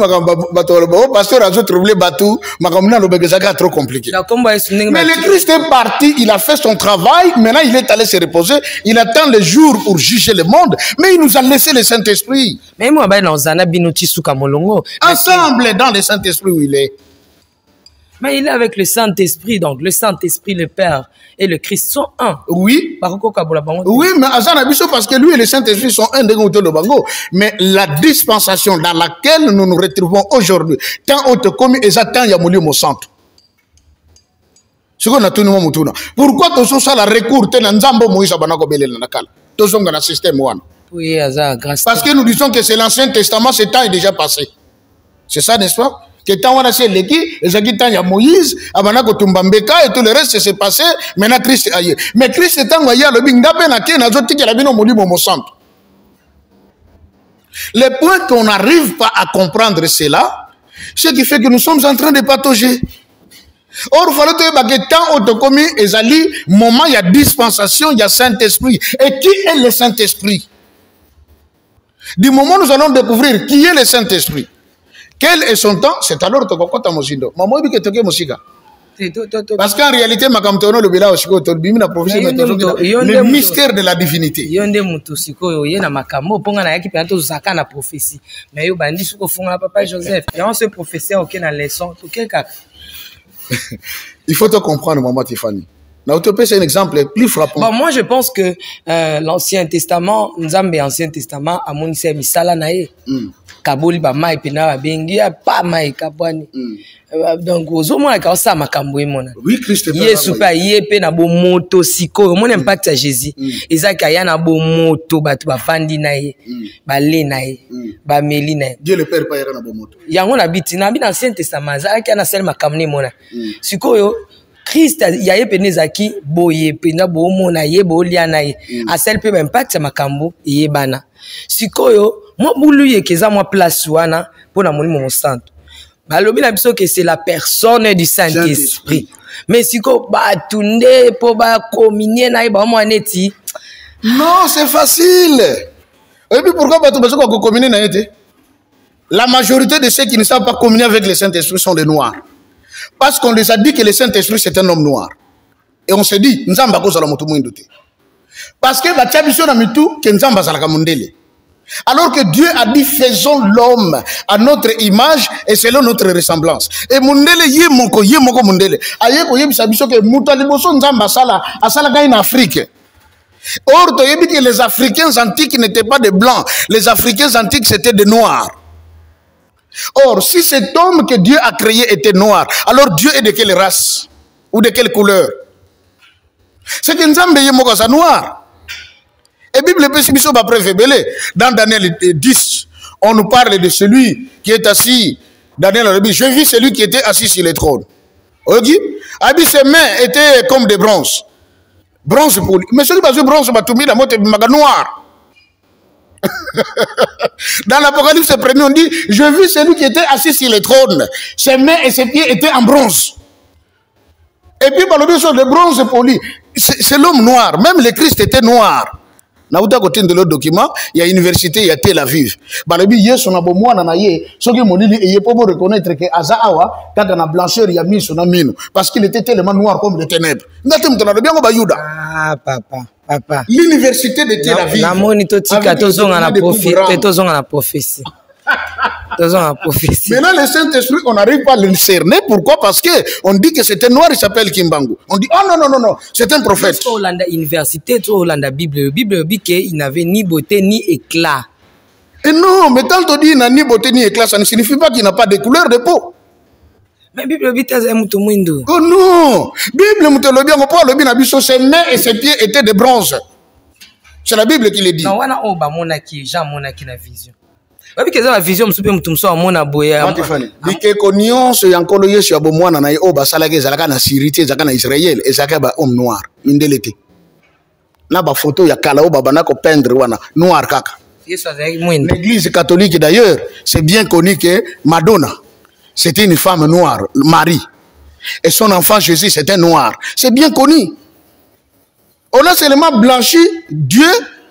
pasteur a trouvé Batou, trop compliqué. Mais le Christ est parti, il a fait son travail, maintenant il est allé se reposer, il attend le jour pour juger le monde, mais il nous a laissé le Saint-Esprit. Mais moi, ensemble dans le Saint-Esprit où il est. Mais il est avec le Saint-Esprit, donc le Saint-Esprit, le Père et le Christ sont un. Oui. Oui, mais parce que lui et le Saint-Esprit sont un de bango. Mais la dispensation dans laquelle nous nous retrouvons aujourd'hui, tant on te commis et tant il y a mon centre. Pourquoi tu as la recours de Nzambo Moïse Abanako Belel Nakal? Tu as un système one. Oui, parce que nous disons que c'est l'Ancien Testament, ce temps est déjà passé. C'est ça, n'est-ce pas? Que tant on a fait l'équipe, et il y a Moïse, Abanako Tumbambeka et tout le reste s'est passé, maintenant Christ est ailleurs. Mais Christ est en ailleurs, le Bingdapen a été mon centre. Le point qu'on n'arrive pas à comprendre cela, ce qui fait que nous sommes en train de patauger. Or, il faut que tant on te commis, et moment, il y a dispensation, il y a Saint-Esprit. Et qui est le Saint-Esprit? Du moment où nous allons découvrir qui est le Saint-Esprit, quel est son temps, c'est alors que tu as mozindo. Maman dit que tu as musica. Parce qu'en réalité, ma camtono le bila aussi le mystère de la divinité. Yonde mutosiko yena makamo ponga na yaki peanto zaka na prophétie. Mais yo bandi suko fonga papa Joseph. Et on se professeur aucun na leçon, aucun cas. Il faut te comprendre, maman Tiffany. C'est un exemple plus frappant. Bon, moi, je pense que l'Ancien Testament, Nzambe Ancien Testament, a mon issue misala nae. Kaboli ba mai pena bengi pa mai kabwani. Donc ozo mona ka sa makambo mona. Oui, Christ. Yesu pa yepe na bo moto siko, mon impact à Jésus. Ezaka ya na bo moto batu ba fandi nae, ba le nae, ba meli nae. Dieu le Père pa ya na bo moto. Yango na biti na Ancien Testament, za ka na sel makamne mona. Siko yo Christ ya ye pene zaki boye pena bo mona ye bo lia na ye asel pe impact ya makambo ye bana sikoyo mo bulu ye keza mo place wana pona monimo mo santo balobi na biso que c'est la personne du Saint-Esprit mais siko ba tunde po ba communier na ye ba mo aneti non c'est facile et puis pourquoi ba to beso ko communier na yete la majorité de ceux qui ne savent pas communier avec le Saint-Esprit sont des noirs. Parce qu'on les a dit que le Saint-Esprit c'est un homme noir. Et on se dit, Nzamba ko sala mutu mwindu te. Parce que ba tchabiso na mitu ke Nzamba sala ka mundele. Alors que Dieu a dit faisons l'homme à notre image et selon notre ressemblance. Et mundele ye moko mundele. Aye ko yebisa biso ke mutu liboso Nzamba sala asala ga en Afrique. Or to yebi que les Africains antiques n'étaient pas des blancs, les Africains antiques c'était des noirs. Or, si cet homme que Dieu a créé était noir, alors Dieu est de quelle race? Ou de quelle couleur? C'est que Nzambe est noir. Et la Bible peut pas préférer. Dans Daniel 10, on nous parle de celui qui est assis. Daniel a dit, je vis celui qui était assis sur le trône. Ok? A dit, ses mains étaient comme des bronzes. Bronze pour lui. Mais celui qui a bronze, il a noir. Dans l'Apocalypse 1er, on dit, je vis celui qui était assis sur le trône. Ses mains et ses pieds étaient en bronze. Et puis, par le biais de bronze poli, c'est l'homme noir. Même le Christ était noir. Na uta côté de l'autre document, il y a université, il y a Tel Aviv. Par le biais son abomo na naye, ce que mon dit, il peut pas reconnaître que Azaawa, quand on a blancheur, il y a mis son amino, parce qu'il était tellement noir comme les ténèbres. Ah, papa. L'université de Tel Aviv. Na monito tika tozonga na prophétie. Maintenant, le Saint-Esprit, on n'arrive pas à le cerner. Pourquoi? Parce qu'on dit que c'est un noir, il s'appelle Kimbangu. On dit, oh non, c'est un prophète. Hollande université, Hollande Bible dit qu'il n'avait ni beauté ni éclat. Et non, mais quand on dit qu'il n'a ni beauté ni éclat, ça ne signifie pas qu'il n'a pas de couleur de peau. Mais Bible dit que c'est un moutou. Oh non! Bible moutou le bien, le bien, ses mains et ses pieds étaient de bronze. C'est la Bible qui le dit. Non, on a oba monaki, Jean monaki la vision. Parce que la vision, je me suis mona boya. Dit que cognon, c'est encore le yesu abomwana na oba salage zalaka na Syrie, zalaka na Israël, et zalaka ba homme noir, indelete. Na ba photo ya kala oba banako peindre wana noir kaka. L'église catholique d'ailleurs, c'est bien connu que Madonna, c'était une femme noire, Marie. Et son enfant Jésus, c'était un noir. C'est bien connu. On a seulement blanchi Dieu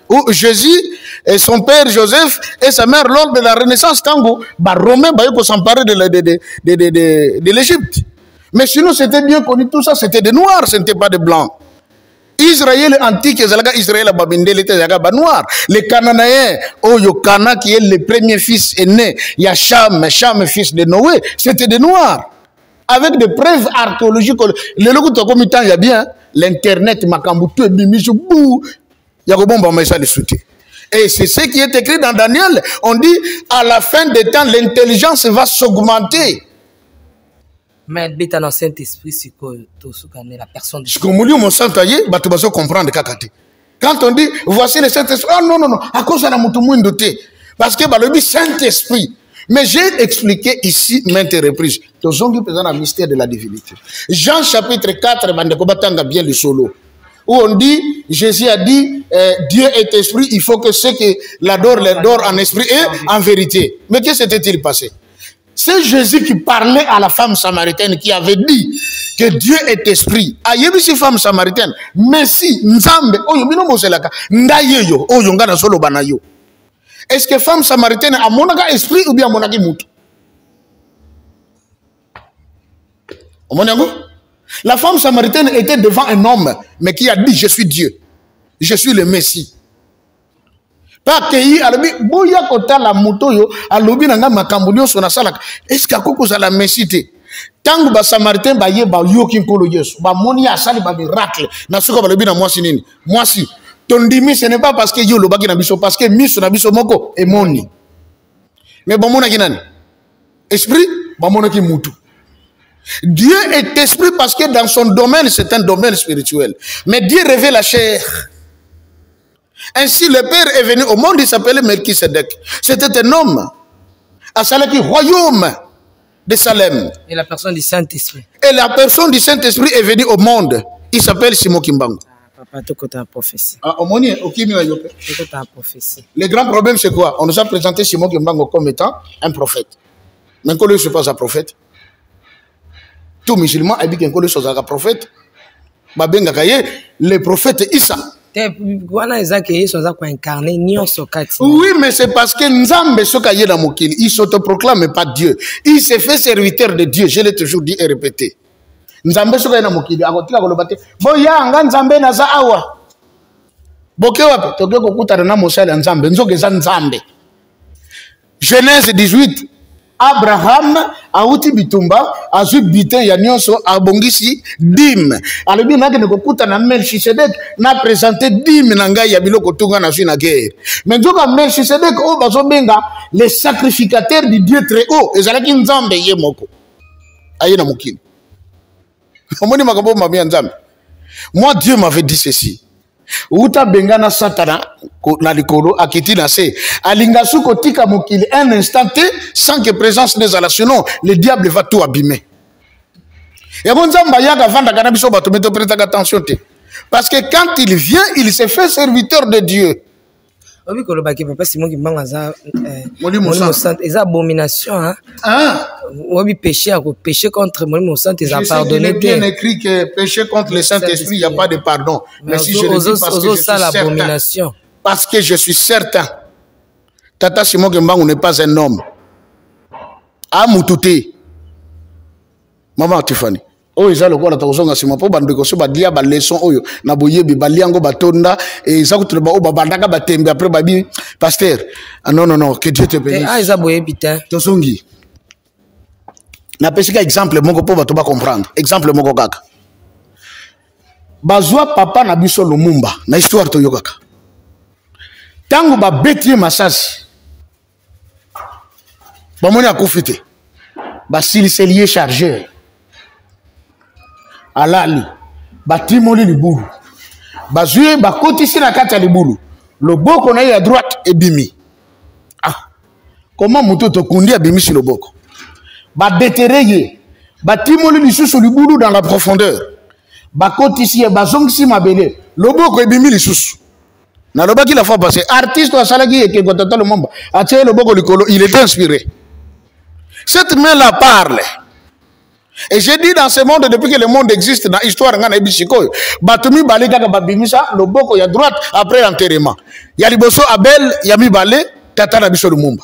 ou Jésus et son père Joseph et sa mère lors de la Renaissance Tango, Romain va s'emparer de l'Égypte. Mais sinon, c'était bien connu, tout ça, c'était des noirs, ce n'était pas des blancs. Israël antique, Israël était noir. Les Cananéens, Cana qui est le premier fils aîné, il y a Cham, fils de Noé, c'était des noirs. Avec des preuves archéologiques, le logo de comitant, il y a bien l'internet, Makambutu, Bimisubou, il y a bon message de soutien. Et c'est ce qui est écrit dans Daniel. On dit, à la fin des temps, l'intelligence va s'augmenter. Mais dans le Saint-Esprit, c'est que la personne... Ce que mon Saint-Aïe, tu vas comprendre. Quand on dit, voici le Saint-Esprit, ah non, à cause de la moutoumouine doté. Parce que le Saint-Esprit. Mais j'ai expliqué ici maintes reprises. Tous ont présent dans le mystère de la divinité. Jean chapitre 4, bien le solo. Où on dit, Jésus a dit, Dieu est esprit, il faut que ceux qui l'adorent en esprit et en vérité. Mais qu'est-ce qui s'était-il passé? C'est Jésus qui parlait à la femme samaritaine qui avait dit que Dieu est esprit. Ayebi si femme samaritaine, mais si Nzambe, est-ce que femme samaritaine a monaga esprit ou bien monagi moutou? La femme samaritaine était devant un homme, mais qui a dit, je suis Dieu. Je suis le Messie. Pas que alobi boya kota la moto yo alobi nanga makambulio sona sala. Est-ce que koko za la Messie te? Tangu ba samaritain ba ye ba yo kinkolo Yesu. Ba moni asali ba miracle. Na suko ba lobi na mwasi nini? Mwasi. Tondimi ce n'est pas parce que yo lo baki na biso, parce que miso na biso moko e moni. Mais ba mona kinani? Esprit, ba mona ki mutu. Dieu est esprit parce que dans son domaine, c'est un domaine spirituel. Mais Dieu révèle la chair. Ainsi, le Père est venu au monde, il s'appelait Melchisedec. C'était un homme. À Salaki, royaume. de Salem. Et la personne du Saint-Esprit. Et la personne du Saint-Esprit est venue au monde. Il s'appelle Simon Kimbangu. Papa, tu as une prophétie. Le grand problème, c'est quoi? On nous a présenté Simon Kimbangu comme étant un prophète. Mais Nkolo ne soit pas un prophète. Tout musulman a dit qu'Nkolo soit un prophète. Le prophète Issa. Oui, mais c'est parce que Nzambe Sokaye dans Mokili, il ne s'autoproclame pas Dieu. Il s'est fait serviteur de Dieu. Je l'ai toujours dit et répété. Nzambe Sokaye dans Mokili, à côté de la Boya, Nzambe Naza Awa. Bokewa, Tokyo Kokuta na Mosala Nzambe, Nzogeza Nzambe. Genèse 18. Abraham auti bitumba azu bitin ya nyonso abongisi dim alobi nake ne kokuta na Melchisedek na présenter dim na ngai ya biloko tunga na na guerre mais nzoka Melchisedek o bazo benga les sacrificateurs du Dieu très haut ezalaki Nzambe ye moko aye na mokili omoni makambo mabia Nzambe. Moi Dieu m'avait dit ceci. Uta bengana satana na likolo akiti na se alinga suko tika mokili un instant sans que présence n'est à la sinon le diable va tout abîmer. Et bon Nzamba yaka vanda kana biso bato meto prêter attention te parce que quand il vient il se fait serviteur de Dieu. Oui, que le baquet papa Simon qui mange ça les abominations hein. Oui, péché contre mon sang ils a pardonné. Il est bien écrit que péché contre le Saint-Esprit il n'y a pas de pardon. Mais si je le dis parce que je suis certain Tata Simon Kimbangu n'est pas un homme. Ah Moutouté. Maman Tiffany. Oh ils ont le quoi tozonga sima po bando ko so badia ba leçon oyo na boyebi baliango batonda et ça ko ba o babandaka batembe après babi pasteur non que Dieu te bénisse. Ah ils ont boyebi ta tozongi na pesika exemple moko po bato ba comprendre exemple moko kaka bazwa papa na biso Lumumba na histoire to yokaka tango ba betie masasi ba moni akufite ba silicelier chargeur alali batimoli libulu bazue bakotisi na kati ya libulu loboko na ye à droite ebimi comment moto to kundi abimisi loboko badetere ye batimoli lisusu libulu dans la profondeur bakotisi ye bazongisi mabele loboko ebimi lisusu na lobaki la fois passée artiste asalaki eke kotata Lumumba atie loboko likolo il était inspiré cette main là parle. Et j'ai dit dans ce monde, depuis que le monde existe, dans l'histoire, Batumi Balé Kaka Babimisa, le boko ya droite après l'enterrement. Yaliboso Abel, Yami Balé, Tata Nabiso Lumumba.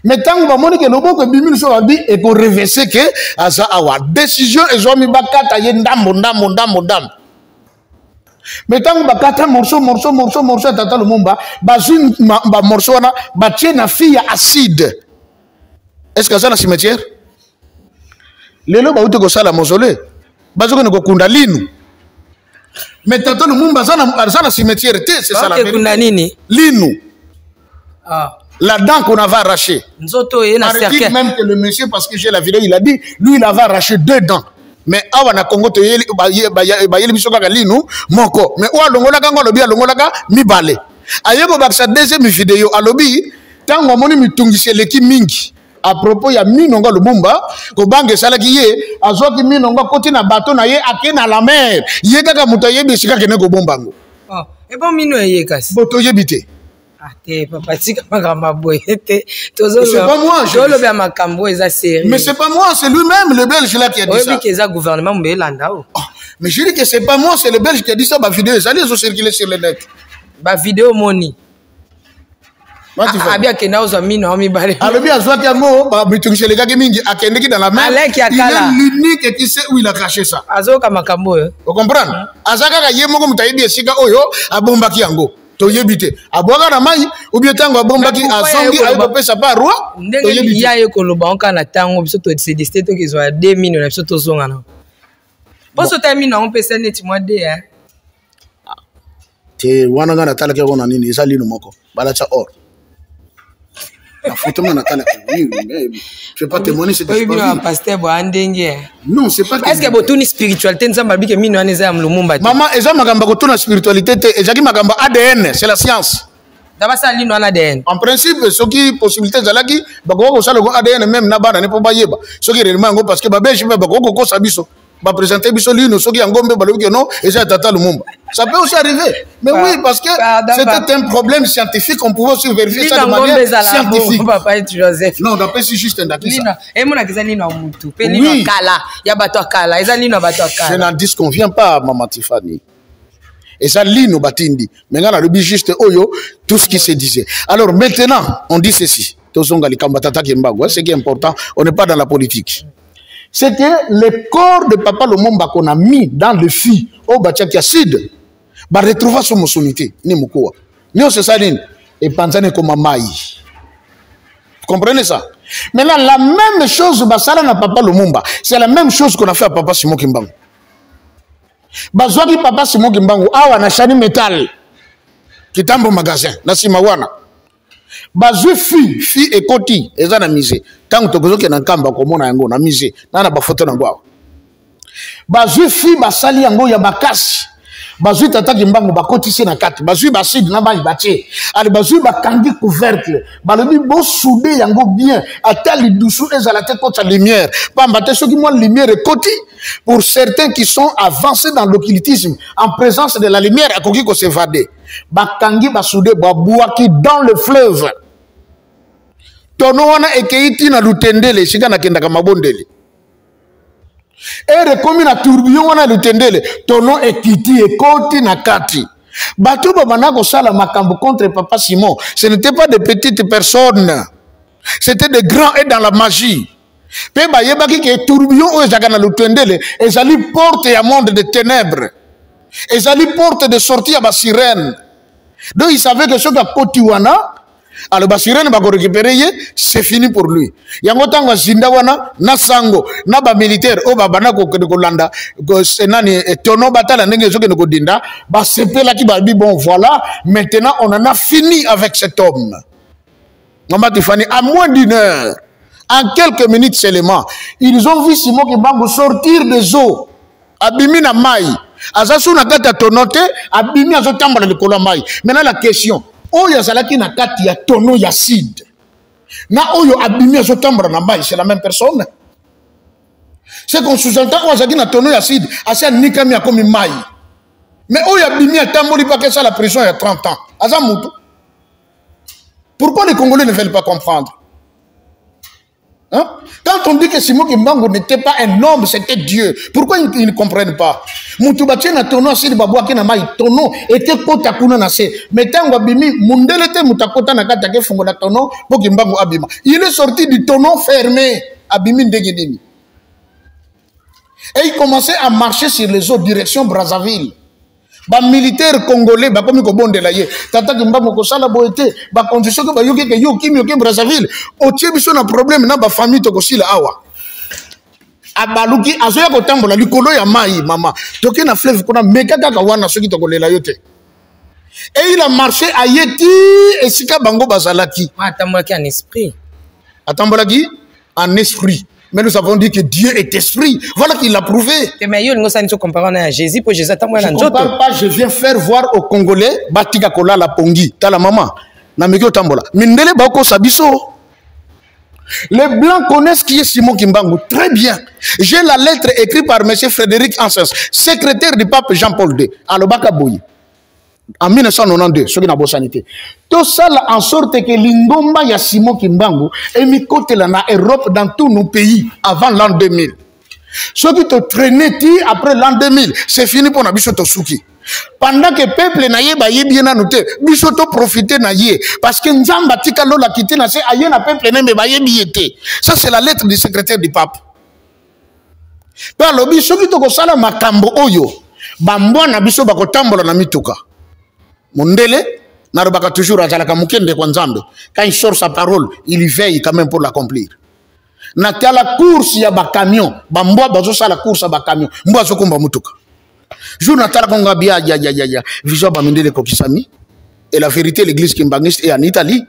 Mais tant que vous que le boko Bimil so dit et qu'on reversait que Aza Awa décision et Zomi Bakata Yendam Mondam. Mais tant que Bakata morceau Tata Lumumba, Bazun morceau na Batie na fille acide. Est-ce que ça na cimetière? Lelo ba uti ko sala mausolée bazoko ne ko kunda linu mais Tata Lumumba sana cimetière c'est ça la vérité linu la dent qu'on avait arrachée nzoto et na cercle même que le monsieur parce que j'ai la vidéo il a dit lui il avait arraché 2 dents mais awa na Congo to yeli ba yeli biso kaka linu moko mais o longola ka ngolo bia longola ka mibale ayeko ba sa deuxième vidéo alobi tango moni mitungisi leki mingi à propos ya Minonga Lumumba ko bange salaki ye azoki Minonga koti na bateau na ye akena la mer ye kaka muto ye bisika kene ko bombango et bon mino ye kasi boto yebite te papa tika makamba boyete tozo c'est pas moi je le bien makambo eza série mais c'est pas moi c'est lui-même le belge là qui a dit ça oui que ça gouvernement mbelanda mais je dis que c'est pas moi c'est le belge qui a dit ça ba vidéo ça les ont circulé sur le net ba vidéo moni Abia kena ozo mino omi bare. Alobi azwaki yango ba bitungishe le gaki mingi akendeki dans la mer. Il est l'unique qui sait où il a craché ça. Azoka makambo yo. Vous comprenez? Azaka ka ye moko mutayibi esika oyo abombaki yango. To yebite. Abwaka na mai ou bien tango abombaki azongi ayo pesa pa roi. To yebite. Ya ye koloba onka na tango biso to c'est des to ki zo 2 mino na biso to zonga na. Poso termine on pesa neti moi de hein. Te wana ngana talaka kona nini ezali no moko. Balacha or. Je ne vais pas témoigner cette histoire. Non, c'est pas. Est-ce que vous avez une spiritualité? Maman, est-ce que vous avez une spiritualité? ADN, c'est la science. D'abord ça lino na ADN. En principe ce qui possibilité zalaki bako ça le ADN même na bana ne pas yeba. Ce qui réellement ngo parce que ba belge ba bako ko sabiso. Ba présenter biso lino ce qui ngombe ba lobi non et ça tata Lumumba. Ça peut aussi arriver. Mais oui parce que c'était un problème scientifique, on pouvait aussi vérifier ça de manière scientifique. Papa et Joseph. Non, d'après c'est juste un dati. Lino et mon akisa lino mutu. Pe lino kala, ya bato kala, eza lino bato kala. Je n'en disconviens pas maman Tiffany. Et ça, lino batindi. Maintenant, on a le juste oyo, tout ce qui se disait. Alors maintenant, on dit ceci. Ce qui est important, on n'est pas dans la politique. C'est que le corps de Papa Lumumba qu'on a mis dans le feu au Bachaki acide, va retrouver son monsonité. Ni moukoua. Ni on se saline. Et panzane comme maï. Vous comprenez ça? Maintenant, la même chose, Basara na Papa Lumumba, c'est la même chose qu'on a fait à Papa Simon Kimbangu. Bazwaki Papa Simon Kimbangu awa na shani metal kitambo magasin na simawana bazwi fi ekoti eza na musée tango tokozoke na nkamba komona yango na musée na ba photo nango awa bazwi fi basali yango ya bakasi bazwi tata Kimbangu bakotisi na kati bazwi baside na banyi batie ali bazwi bakangi couvercle balobi bo souder yango bien atali dusu ezala te kota lumière pamba te soki moi lumière ekoti pour certains qui sont avancés dans l'occultisme en présence de la lumière akoki ko s'évader bakangi basouder babouaki dans le fleuve tono wana ekeiti na lutendele sika na kenda kamabondeli ere komi na tourbillon wana lutendele tono ekiti ekoti na kati bato babana ko sala makambo contre Papa Simon ce n'était pas de petites personnes, c'était des grands et dans la magie. Pe ba yebaki ke tourbillon o ezaka na lutendele ezali porte ya monde de ténèbres, ezali porte de sortie à ba sirène. Donc il savait que ce que koti wana alors ba sirène ba ko récupérer c'est fini pour lui. Yango tango zinda wana na sango na ba militaire o ba bana ko landa ko senani tono batala ndenge zo ke ko dinda ba sepela ki ba bi bon voilà maintenant on en a fini avec cet homme. Maman Tiffany, à moins d'une heure, en quelques minutes seulement, ils ont vu Simon Kimbangu sortir des eaux. Abimi na mai. Azasu na kata tonote, abimi azo tambala le kola mai. Maintenant la question, oyo azalaki na kati ya tono ya acide. Na oyo abimi azo tambala na mai, c'est la même personne. C'est qu'on sous-entend oyo azalaki na tono ya acide, asa nikami akomi mai. Mais oyo abimi atamboli pa que ça la prison il y a 30 ans. Aza mutu. Pourquoi les Congolais ne veulent pas comprendre? Hein? Quand on dit que Simon Kimbangu n'était pas un homme, c'était Dieu, pourquoi ils ne comprennent pas? Moutoubati na tono si babwa ki na mai tono était kota kuna na se. Mais tango abimi mundele te mutakota na kata ke fungo na tono po Kimbangu abima. Il est sorti du tonneau fermé abimi ndegedemi. Et il commençait à marcher sur les eaux direction Brazzaville. Ba militaire congolais ba komi ko bondela ye tata Kimbangu ko sala boete ba condition ko ba yoke ke yo kimi yoke Brazzaville o tie biso na problème na ba famille to ko sila awa abaluki azoya ko tambola likolo ya mai mama toke na fleuve kona meka kaka wana soki to kolela yote et il a marché à yeti esika bango bazalaki atambolaki en esprit en esprit. Mais nous avons dit que Dieu est esprit. Voilà qu'il l'a prouvé. Je ne compare pas, je viens faire voir aux Congolais, Batika Kola la Pongi, Tala Maman, Namikyo Tambola. Mindele Bako Sabiso. Les Blancs connaissent qui est Simon Kimbangu. Très bien. J'ai la lettre écrite par M. Frédéric Ansens, secrétaire du pape Jean-Paul II, à l'Obaka Boyi. En 1992, ce qui n'a pas sanité. Tout ça en sorte que l'ingomba ya Simon Kimbangu est mis côté en Europe dans tous nos pays avant l'an 2000. Ce qui te traînait après l'an 2000, c'est fini pour Nabisoto Souki. Pendant que le peuple n'a pas bien noté, Bisoto profité na yé. Parce que Nzamba tika lola kité na se aye na peuple n'a pas bien. Ça c'est la lettre du secrétaire du pape. Par le biso qui te sala makambo oyo, bambo na biso bako tambola na mituka. Mondele, narobaka toujours à la Kamukende kwa Nzambe. Quand il sort sa parole, il y veille quand même pour l'accomplir. Nata la course ya ba camion, bamboa bazo sa la course ba camion, mboa zo komba mutuka. Jour natala konga bia ya vision ba mindele kokisami. Et la vérité l'église kimbangiste est en Italie,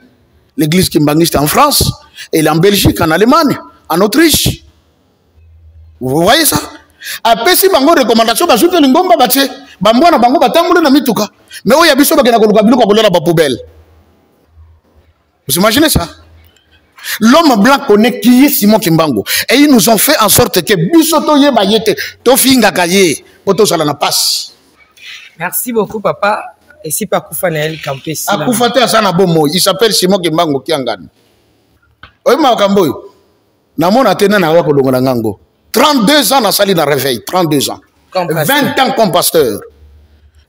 l'église kimbangiste en France, et en Belgique, en Allemagne, en Autriche. Vous voyez ça? Après si bango recommandation ba soutenir ngomba bache. Bamboa na bango batambule na mituka. Mais oya biso bakena koluka biluka kolela ba poubelle. Vous imaginez ça? L'homme blanc connaît qui est Simon Kimbangu. Et ils nous ont fait en sorte que Bisoto ye bayete, Tofinga Kaye, Poto Salana passe. Merci beaucoup, papa. Et si pas Koufanel Campé, Akoufate Asana Bomo, il s'appelle Simon Kimbangu Kiangan. Oui, ma Kamboy. Namon Atena na wako longo nangango. 32 ans na sali na réveil, 32 ans. 20 ans comme pasteur.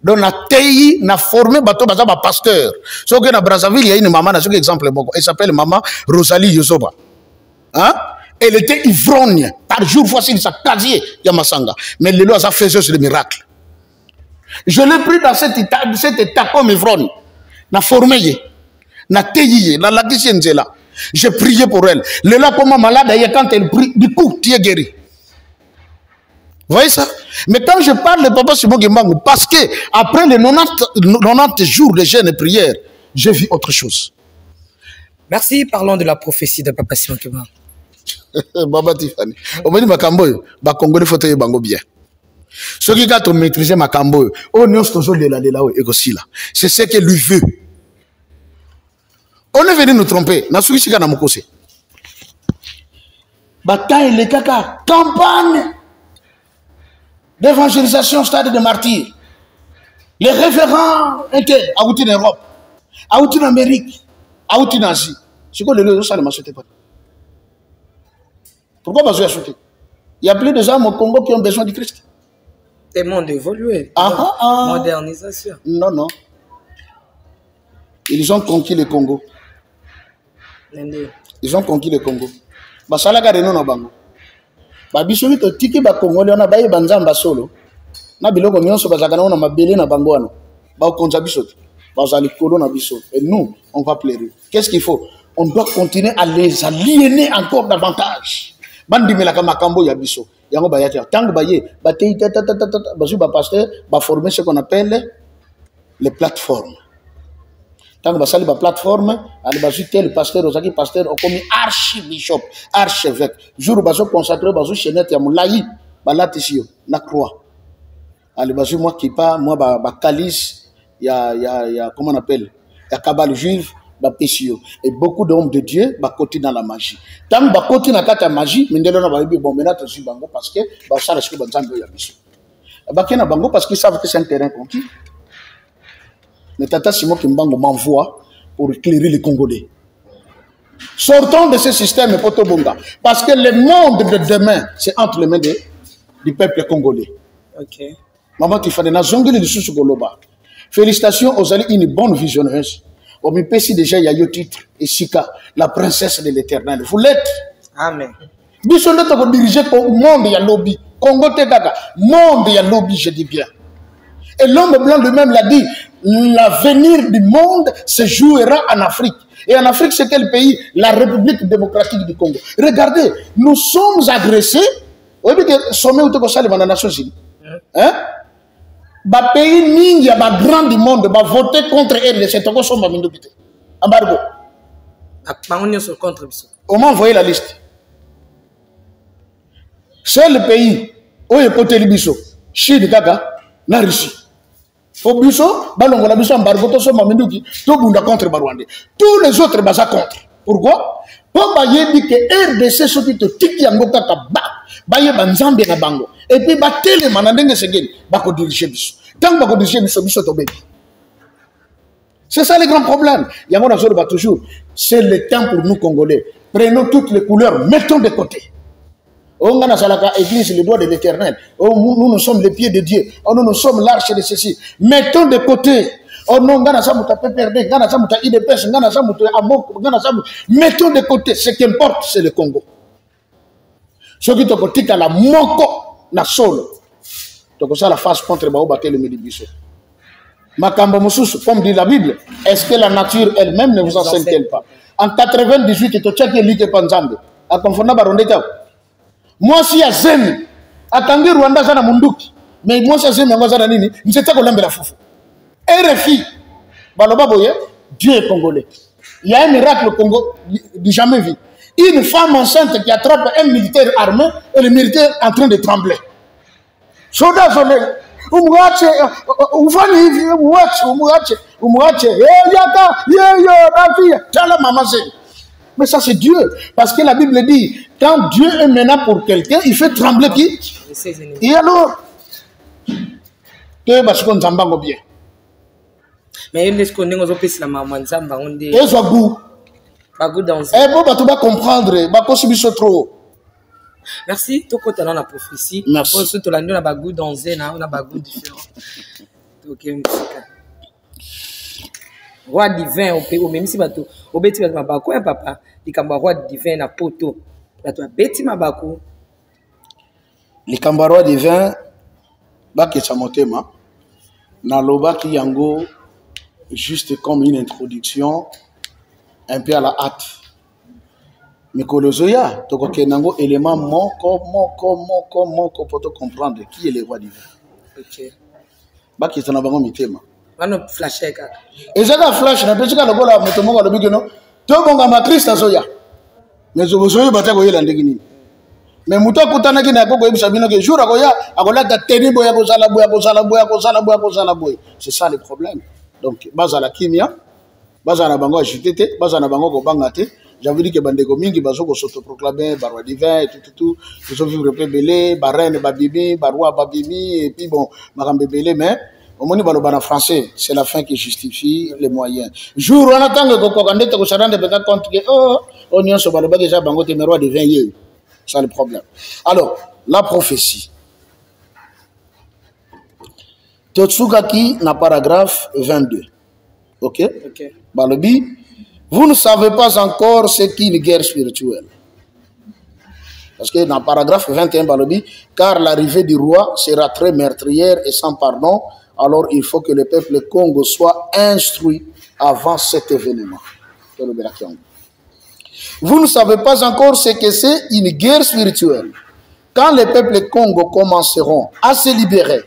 Donc na TI na formé bato baza ba pasteur. So que na Brazzaville il y a une maman na ce exemple boko. Elle s'appelle maman Rosalie Yosoba. Hein? Elle était ivrogne par jour voici sa casier Yamasanga. Mais le loi a fait ce miracle. Je l'ai pris dans cet état comme ivrogne. Na formé na TI na la là. J'ai prié pour elle. Le là comme malade et quand elle prie du coup tu es guéri. Vous voyez ça? Mais quand je parle de Papa Simon Kimbangu, parce que après les 90 jours de jeûne et prière, j'ai vu autre chose. Merci, parlons de la prophétie de Papa Simon Kimbangu. Baba Tiffany. On me dit Makambo, ba Congolais faut te bango bien. Ceux qui ont maîtrisé Makambo, oh non, c'est toujours de la et aussi là. C'est ce que lui veut. On est venu nous tromper. Na suki sika na mokose. Bataille les caca, campagne d'évangélisation stade de martyrs. Les référents étaient à outil en Europe, à outil en Amérique, à outil en Asie. C'est quoi le lieu de ça ne m'a sauté pas? Pourquoi pas je sauté? Il y a plus de gens au Congo qui ont besoin du Christ. Le monde évolué. Modernisation. Non, non. Ils ont conquis le Congo. Ils ont conquis le Congo. Basalaga de non bango. Babisoli to tiki ba Congolais on a baye banzamba solo. Na biloko nyonso bazakana on a mabele na bango ano. Ba konza bisoto. Bazali kolo na bisoto. Et nous, on va pleurer. Qu'est-ce qu'il faut? On doit continuer à les aliéner encore davantage. Bandi melaka makambo ya biso. Yango bayati. Tango baye, batei bazu ba pasteur, ba former ce qu'on appelle les plateformes. Tant que basali ba plateforme, ali bazu tel pasteur ozaki pasteur okomi archibishop, archevêque. Jour bazo consacré bazu chenette ya moulayi, balati sio na croix. Ali bazu moi qui pas moi ba calice ya comment on appelle? Ya cabale juive ba pesio. Et beaucoup d'hommes de Dieu ba côté dans la magie. Tant ba côté na kata magie, mindelo na ba bi bon maintenant tu bango parce que ba sala ce que banzambe ya biso. Ba kena bango parce qu'ils savent que c'est un terrain conquis. Mais Tata Simon Kimbangu m'envoie pour éclairer les Congolais. Sortons de ce système Potobonga. Parce que le monde de demain, c'est entre les mains du peuple congolais. Ok. Maman Tiffany, na zongeli lisusu goloba. Félicitations aux alliés, une bonne visionneuse. Au mipesi déjà, il y a eu titre, et Sika, la princesse de l'éternel. Vous l'êtes. Amen. Bisonde to diriger le monde, il y a lobby. Congo Tegaka, monde, il y a lobby, je dis bien. Et l'homme blanc lui-même l'a dit. L'avenir du monde se jouera en Afrique. Et en Afrique, c'est quel pays? La République démocratique du Congo. Regardez, nous sommes agressés. Vous voyez que sommet où tu as les Nations Unies. Hein? Les pays ninja, les grands du monde, va voter contre elle. C'est encore son mamindopité. Embargo. On m'a envoyé la liste. C'est le pays où il y a côté Libiso, Chine, Gaga, la Russie. Au Bisso, Balongo, la Bisso, embargo, tout ça, Mamindouki, tout bunda contre Barwandé. Tous les autres basent contre. Pourquoi? Pour bailler dit que RDC soit te tiki yangoka ba, bailler banzambe na bango. Et puis batele manandenge segeni, bako diriger Bisso. Tant que bako diriger Bisso, Bisso tombé. C'est ça le grand problème. Yango na zone ba toujours. C'est le temps pour nous Congolais. Prenons toutes les couleurs, mettons de côté. On a la église, le doigt de l'éternel. Nous sommes les pieds de Dieu. Nous sommes l'arche de ceci. Mettons de côté. Mettons de côté. Ce qui importe, c'est le Congo. Ce qui est côté, c'est la moko, la solo. Donc, ça, la face contre le Médibiso. Makambo Moussous, comme dit la Bible, est-ce que la nature elle-même ne vous enseigne-t-elle pas? En 98, tu as tchecké l'Ike Panzambe. À confondre Barondeta. Moi, si à Zem, à Tangi Rwanda, ça n'a munduki. Mais moi, si à Zem, ça n'a nini, je sais pas qu'on la foufou. RFI, Baloba Boye, Dieu est congolais. Il y a un miracle au Congo, du jamais vu. Une femme enceinte qui attrape un militaire armé et le militaire en train de trembler. Soldat, Mais ça c'est Dieu. Parce que la Bible dit, quand Dieu est maintenant pour quelqu'un, il fait trembler qui? Et alors? Parce qu'on s'en bien. Mais est-ce qu'on est aussi la maman Zamba on dit. Et ça goût. Bagou dans. Eh bon, tu vas comprendre. Bako subit trop. Merci. Tout côté dans la prophétie. Merci. Surtout la nuit on a bagou dans un, on a bagou différent. Ok, roi divin au pays, même si bateau, au bêtis ma bako un papa, il kamba roi divin na poto. Bateau bêtis ma bako. Les kamba roi divin, baki chamotema, na loba ki yango. Juste comme une introduction, un peu à la hâte. Mais Kolozoya, tu as un élément moko pour te comprendre qui est le roi divin. Ok. Bah qui est en avant mi thème. On flash ka. Et ça la flash, na petit ka le gola motomo ka le bigeno. To bonga ma Christ azoya. Mais je vous soyez bata ko yela ndegini. Mais muto kutana ki na ko ko ebisa bino ke jour akoya akola ta teni boya ko sala boya. C'est ça le problème. Donc, bazala kimia, bazala bango agité, bazala bango ko bangate. J'avais dit que bandeko mingi bazo ko s'autoproclamer barwa divin et tout. Ils ont vivre peu belé, barène babimi, barwa babimi et puis bon, marambe belé mais au moni balobana français, c'est la fin qui justifie les moyens. Jour on attend que ko kandete ko sarande peut compte que oh, on y a so baloba déjà bango te roi divin yé. C'est le problème. Alors, la prophétie. Totsugaki na paragraphe 22. Ok? Balobi, vous ne savez pas encore ce qu'est une guerre spirituelle. Parce que dans le paragraphe 21, Balobi, car l'arrivée du roi sera très meurtrière et sans pardon, alors il faut que le peuple Congo soit instruit avant cet événement. Vous ne savez pas encore ce que c'est une guerre spirituelle. Quand les peuples Congo commenceront à se libérer,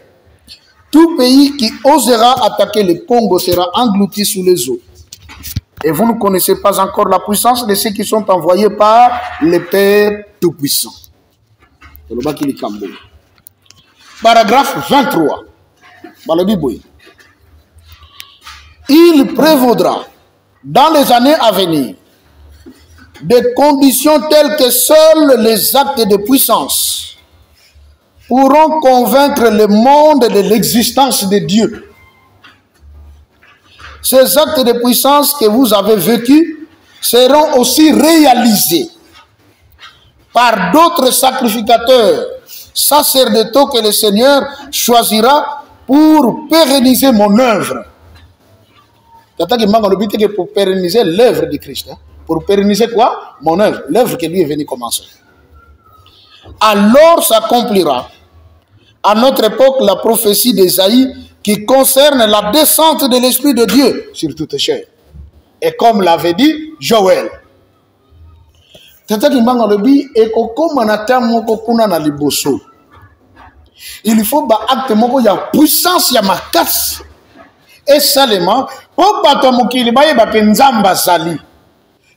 tout pays qui osera attaquer le Congo sera englouti sous les eaux. Et vous ne connaissez pas encore la puissance de ceux qui sont envoyés par le Père Tout-Puissant. Paragraphe 23. Il prévaudra dans les années à venir des conditions telles que seuls les actes de puissance pourront convaincre le monde de l'existence de Dieu. Ces actes de puissance que vous avez vécus seront aussi réalisés par d'autres sacrificateurs sacerdotaux que le Seigneur choisira pour pérenniser mon œuvre. Pour pérenniser l'œuvre de Christ. Pour pérenniser quoi? Mon œuvre. L'œuvre que lui est venu commencer. Alors s'accomplira à notre époque la prophétie d'Ésaïe qui concerne la descente de l'Esprit de Dieu sur toute chair. Et comme l'avait dit Joël. Il faut acte moko ya puissance ya makasi. Et seulement pour bato mokili baye ba nzamba zali.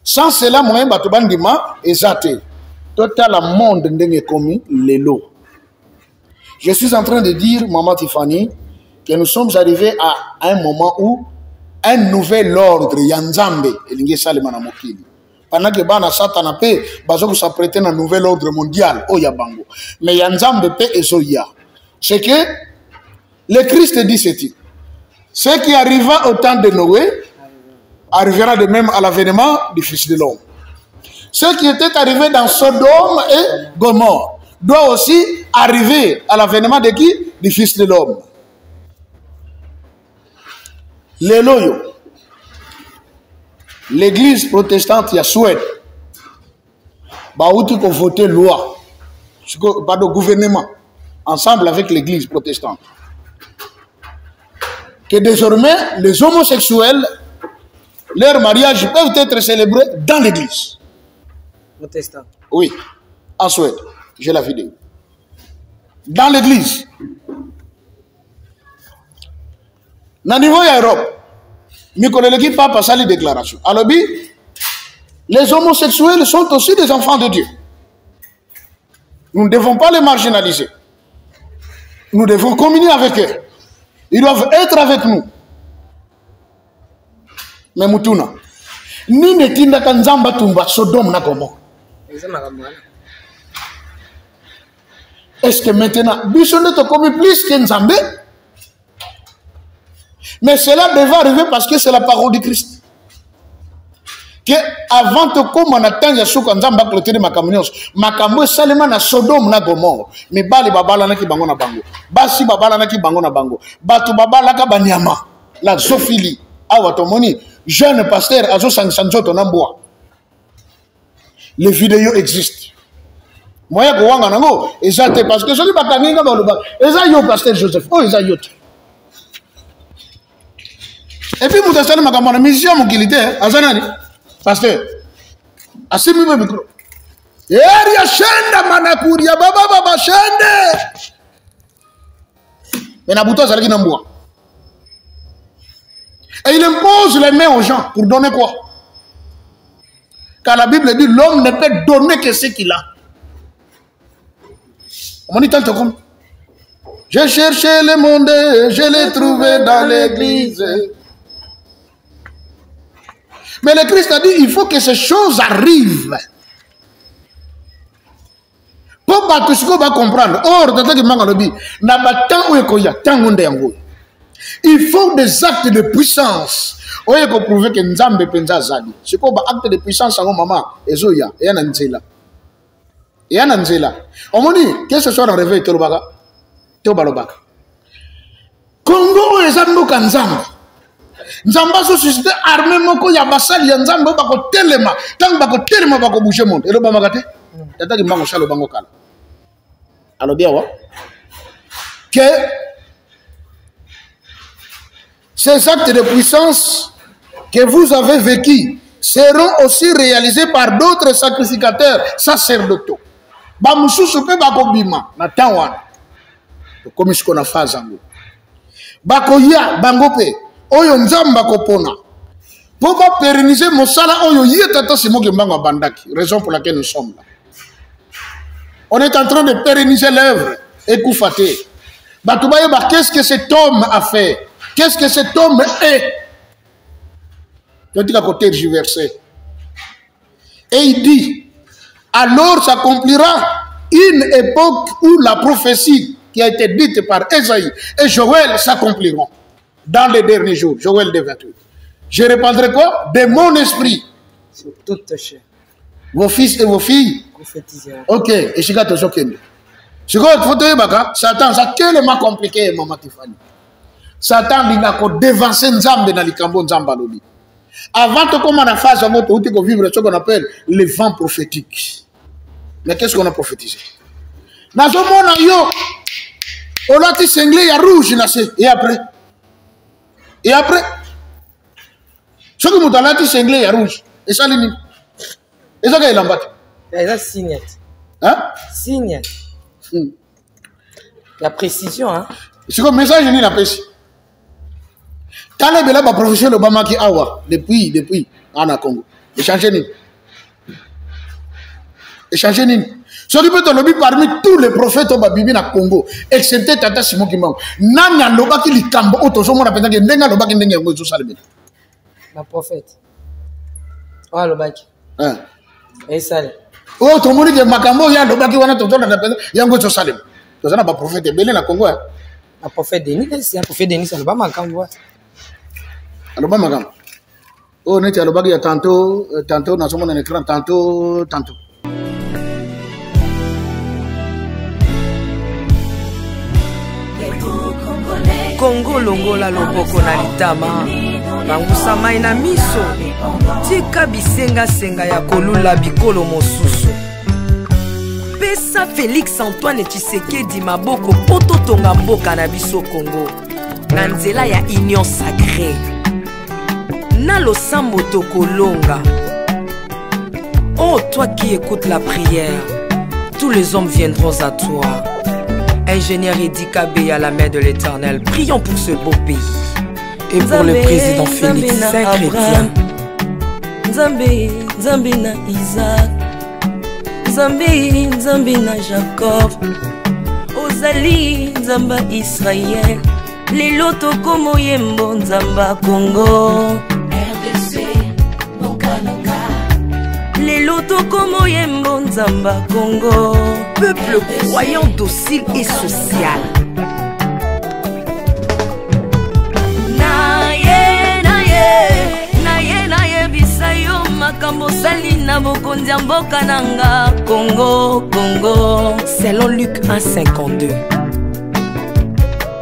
Sans cela moyen bato bandima ezate. Total monde ndenge komi lelo. Je suis en train de dire, Maman Tiffany, que nous sommes arrivés à un moment où un nouvel ordre, Yanzambe, pendant que Bana Satana Pe, Bazoko s'apprêtait à un nouvel ordre mondial, Oyabango. Mais Yanzambe Pe et Soya. C'est que le Christ dit ceci. Ce qui arriva au temps de Noé arrivera de même à l'avènement du Fils de l'homme. Ce qui était arrivé dans Sodome et Gomorrhe doit aussi arriver à l'avènement de qui? Du Fils de l'homme. L'église protestante, il y a Suède. Baouti qu'on voté loi. Pas de gouvernement. Ensemble avec l'église protestante. Que désormais, les homosexuels, leur mariage peuvent être célébrés dans l'église. Protestant. Oui, en Suède. J'ai la vidéo. Dans l'église. Dans le niveau de l'Europe, l'équipe a passé les déclarations. Alors, les homosexuels sont aussi des enfants de Dieu. Nous ne devons pas les marginaliser. Nous devons communier avec eux. Ils doivent être avec nous. Mais Mutuna, ni ne tinda kanzamba tumba Sodome na Gomorrhe. Est-ce que maintenant, Bishon est commis plus que Nzambé? Mais cela devait arriver parce que c'est la parole de Christ. Que avant de comme on attend Yasuka Nzamba clôturer makambo seulement na Sodome na Gomorrhe. Mais bali babala na ki bango na bango. Basi babala na ki bango na bango. Batu babala ka banyama. La zoophilie. Awa tomoni jeune pasteur azo sansanzoto na mboa. Les vidéos existent. Moi ko wanga nango ezate parce que soki bakaninga ba loba eza yo pasteur Joseph oh eza yo. Et puis vous avez ma mission mokilité azanani pasteur asimi me micro eria shenda manakuria baba shende mais na buto zalaki na mboa. Et il impose les mains aux gens pour donner quoi? Car la Bible dit l'homme ne peut donner que ce qu'il a. On dit tant comme j'ai cherché le monde, je l'ai trouvé dans l'église. Mais le Christ a dit il faut que ces choses arrivent. Pour que tu vas comprendre. Or, il faut des actes de puissance. On peut prouver que Nzambe penza zali. C'est quoi acte de puissance en maman? Ezoya, et ananzela. Et ananzela. On me dit que ce soit un réveil Tolobaka. Tobalobaka. Congo ezando kanzamba. Nzamba so suscité armée moko ya basali ya Nzamba bako telema. Tant bako telema bako bouger monde. Elo bamakate. Tata ki mbango shalo bango kala. Alors bien wa. Que ces actes de puissance que vous avez vécus seront aussi réalisés par d'autres sacrificateurs sacerdotaux. Bamususu pe bakobima na tanwana. Comme ce qu'on a fait zango. Bakoya bangope oyo Nzamba kopona. Pour pas pérenniser mon sala oyo yetata simo gembango bandaki. Raison pour laquelle nous sommes là. On est en train de pérenniser l'œuvre et Koufaté. Batoubaye ba qu'est-ce que cet homme a fait? Qu'est-ce que cet homme est? Et il dit, alors s'accomplira une époque où la prophétie qui a été dite par Esaïe et Joël s'accompliront dans les derniers jours. Joël 2:28. Je répandrai quoi? De mon esprit. Sur toute chair. Vos fils et vos filles. Ok. Et je vais te choquer. Je vais te dire, Satan, ça tellement compliqué, maman Tiffany. Satan il a dévancé Nzambe dans les cambons Nzamba lobby. Avant de commencer à faire vivre ce qu'on appelle les vents prophétiques. Mais qu'est-ce qu'on a prophétisé? Dans ce monde, on a dit cinglé, il y a rouge, et après? Et après? Ce que vous avez dit cinglé, il y a rouge. Et ça, l'ini. Et ça, il y a l'embattu. Il y a signe. Hein? Signe. La précision, hein? C'est comme message, il y a la précision. Quand les belles professionnels Obama qui awa depuis en Congo, échanger ni. Échanger ni. Ce qui peut te lobby parmi tous les prophètes au Bibi na Congo, excepté Tata Simon Kimbangu. Nanya loba ki likambo otozo mona penda ndenga loba ki ndenga ngozo salbe. La prophète. Ah loba ki. Hein. Et sale. Oh to moni ke makambo ya loba ki wana tozo na penda ya ngozo salbe. Tozo na ba prophète belé na Congo. La prophète Denis, c'est un prophète Denis, ça loba makambo. Alors, madame, on est à l'obagi tantôt, dans son écran, tantôt. Congo longola loboko na litama, bangusa mai na miso, tika bisenga senga ya kolula bikolo mosusu. Pesa Félix Antoine Tshisekedi maboko poto tonga mboka na biso Congo, na nzela ya union sacrée. Nalo sambo tokolonga. Oh, toi qui écoutes la prière, tous les hommes viendront à toi. Ingénieur Edi Kabé à la main de l'Éternel, prions pour ce beau pays. Et pour le président Félix Saint-Chrétien. Nzambe na Isaac, Nzambe na Jacob. ozali nzamba Israël lelo tokomo yembo nzamba Congo RDC Bokananga lelo tokomo yembo nzamba Congo peuple croyant docile et social. Makambo sali na bokonzi ya mboka nanga Congo, Congo. Selon Luc 1,52.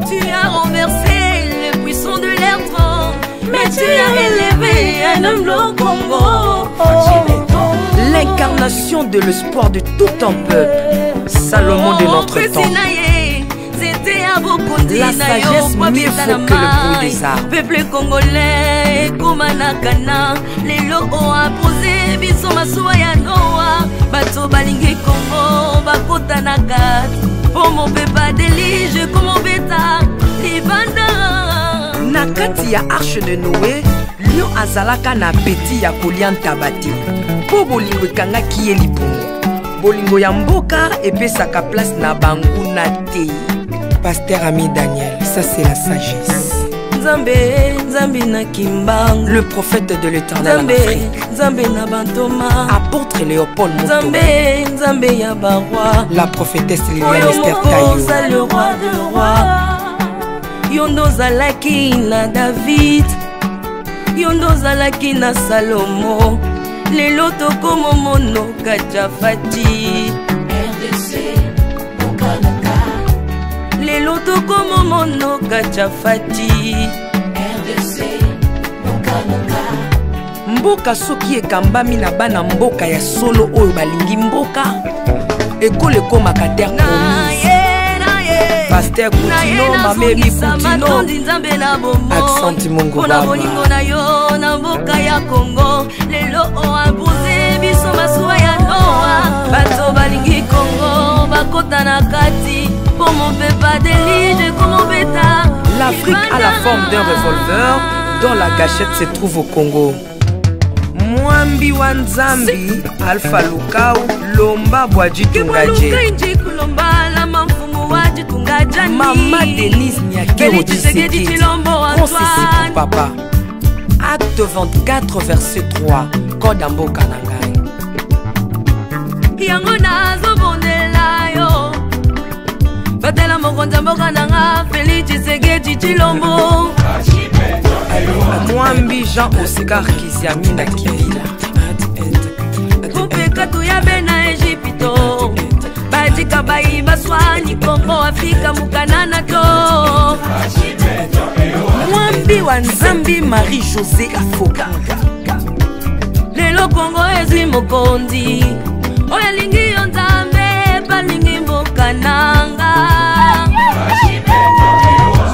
Tu as renversé le puissant de leur trône, mais tu as élevé un homme au Congo. L'incarnation de l'espoir de tout un peuple. Salomon de notre temps. La sagesse mieux faut que le bruit des arbres. Peuple congolais, Komanakana, les lots ont posé, biso masuwa ya Noa, bato balingi Congo, bakota na kati, pour mon peuple délige, comme mon bêta, libanda. Na kati ya arche de Noé, lion azalaka na peti ya kolia ntabati, po bolingo ekangaki ye lipungu. Bolingo ya mboka epesaka place na banguna te. Pasteur Ami Daniel, ça c'est la sagesse. Nzambe, Nzambe na Kimbang, le prophète de l'Éternel en Afrique. Nzambe na Bantoma, apôtre Léopold Moto. Nzambe, Nzambe ya Barwa, la prophétesse Liliane Esther Tayo. Le roi de roi. Yondo zalaki na David, Yondo zalaki na Salomo, lelo tokomo mono Kajafati. RDC lelo tokomo mono Kajafati. RDC mboka soki ekambami na bana mboka ya solo oyo balingi mboka ekole ekomaka terre promise. Pasteur Koutino, Mameri Koutino, Accent Mungu Baba. Bolingo na yo na mboka ya Congo lelo oabuze biso masuwa ya Noa, bato balingi Congo bakota na kati. L'Afrique a la forme d'un revolver dont la gâchette se trouve au Congo. Mwambi Wanzambi, Alpha Lukau, Lomba Bwadji Tungaje. Maman Denise Nyakero Tshisekedi, Konsesi pour papa. Acte 24, verset 3, Code Ambo Kanangai. Yango nazo bondela yo batela mokonza mboka nanga Félix Tshisekedi Tshilombo. Mwambi Jean Oscar Kiziami na Kibila. Kupeka tuyabe na Egypto bajika bayi baswani Kongo Afrika mukanana to. Mwambi Wanzambi Marie-José Afoka. Lelo Kongo ezwi mokonzi oyalingi yo Nzambe balingi mboka nanga.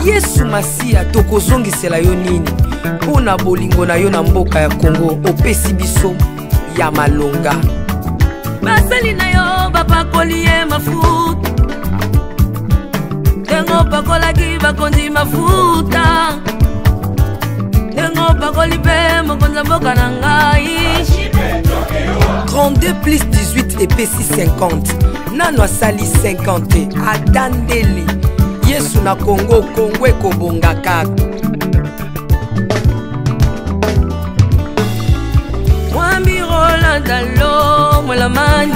Yesu Masia tokozongisela yo nini mpona bolingo na yo na mboka ya Congo opesi biso ya malonga. Basali na yo bapakoli ye mafuta ndengo pakolaki bakonzi mafuta ndengo pakoli mpe mokonza mboka na ngai. 32 plus 18 epesi 50 nano asali 50 atandeli Yesu na Congo, Congo ekobonga kaka. Mwambi Roland Dalo Mwelamani,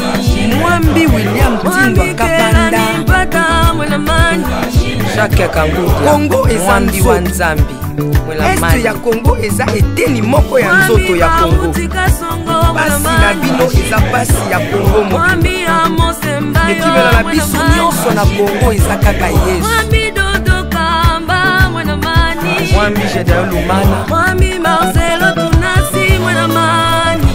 Mwambi William Tindwa Kapanda, Jacques Kanguta, Congo eza Mwambi Wanzambi. Este ya Congo eza eteni moko ya nzoto ya Congo. Basi na bino eza basi ya Congo moko. Ekimela na biso nyonso na Congo eza kaka Yesu. Mwambi Jedao Lumana, Mwambi Marcelo Tunasi Mwenamani,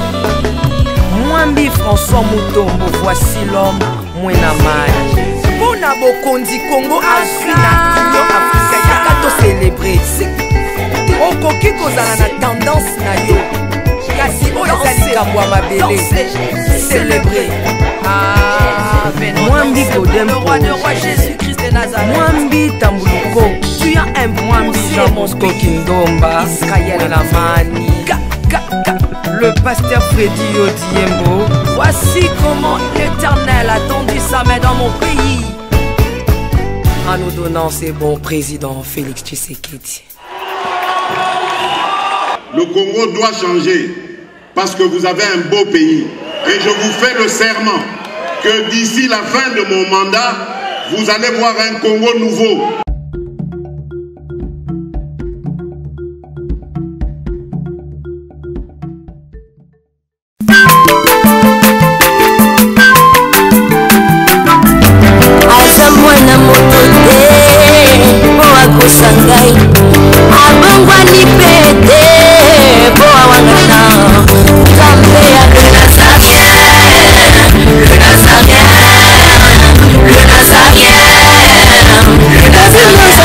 Mwambi François Mutombo, voici l'homme Mwenamani. Pona bokonzi Congo Afrika, Union Afrika yaka to célébrer. Okoki kozala na tendance na yo kasi oyo ezali likambo ya mabele célébrer. Mwambi Godempo, Mwambi Tambuluko, tu as un Mwambi Jean Bosco Kindomba, Israël Lamani, le pasteur Freddy Odiembo. Voici comment l'Éternel a tendu sa main dans mon pays. en nous donnant ces bons présidents Félix Tshisekedi. Le Congo doit changer parce que vous avez un beau pays. Et je vous fais le serment que d'ici la fin de mon mandat, vous allez voir un Congo nouveau. Azamwana motote boa kosangai abongwa ni pete boa wangana zambe ya le nazarien le nazarien le nazarien le nazarien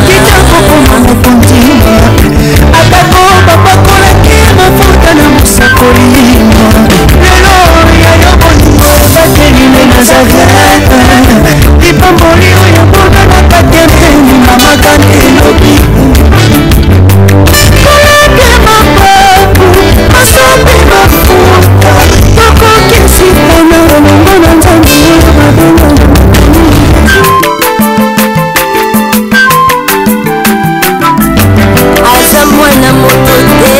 kitoko komana kontima atako bapakola kima futa na musakolima lelo ya yobolingo bateli le nazarien Ipamboli oyo mbona na patembeni na makani lobi koleke mapapu masopi mafuta tokokisi mpona mbona nzambe oyo mabenga aza mwana moto te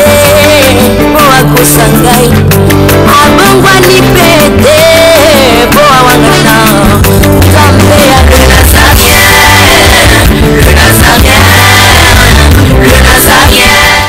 po akosa ngai abongwani pete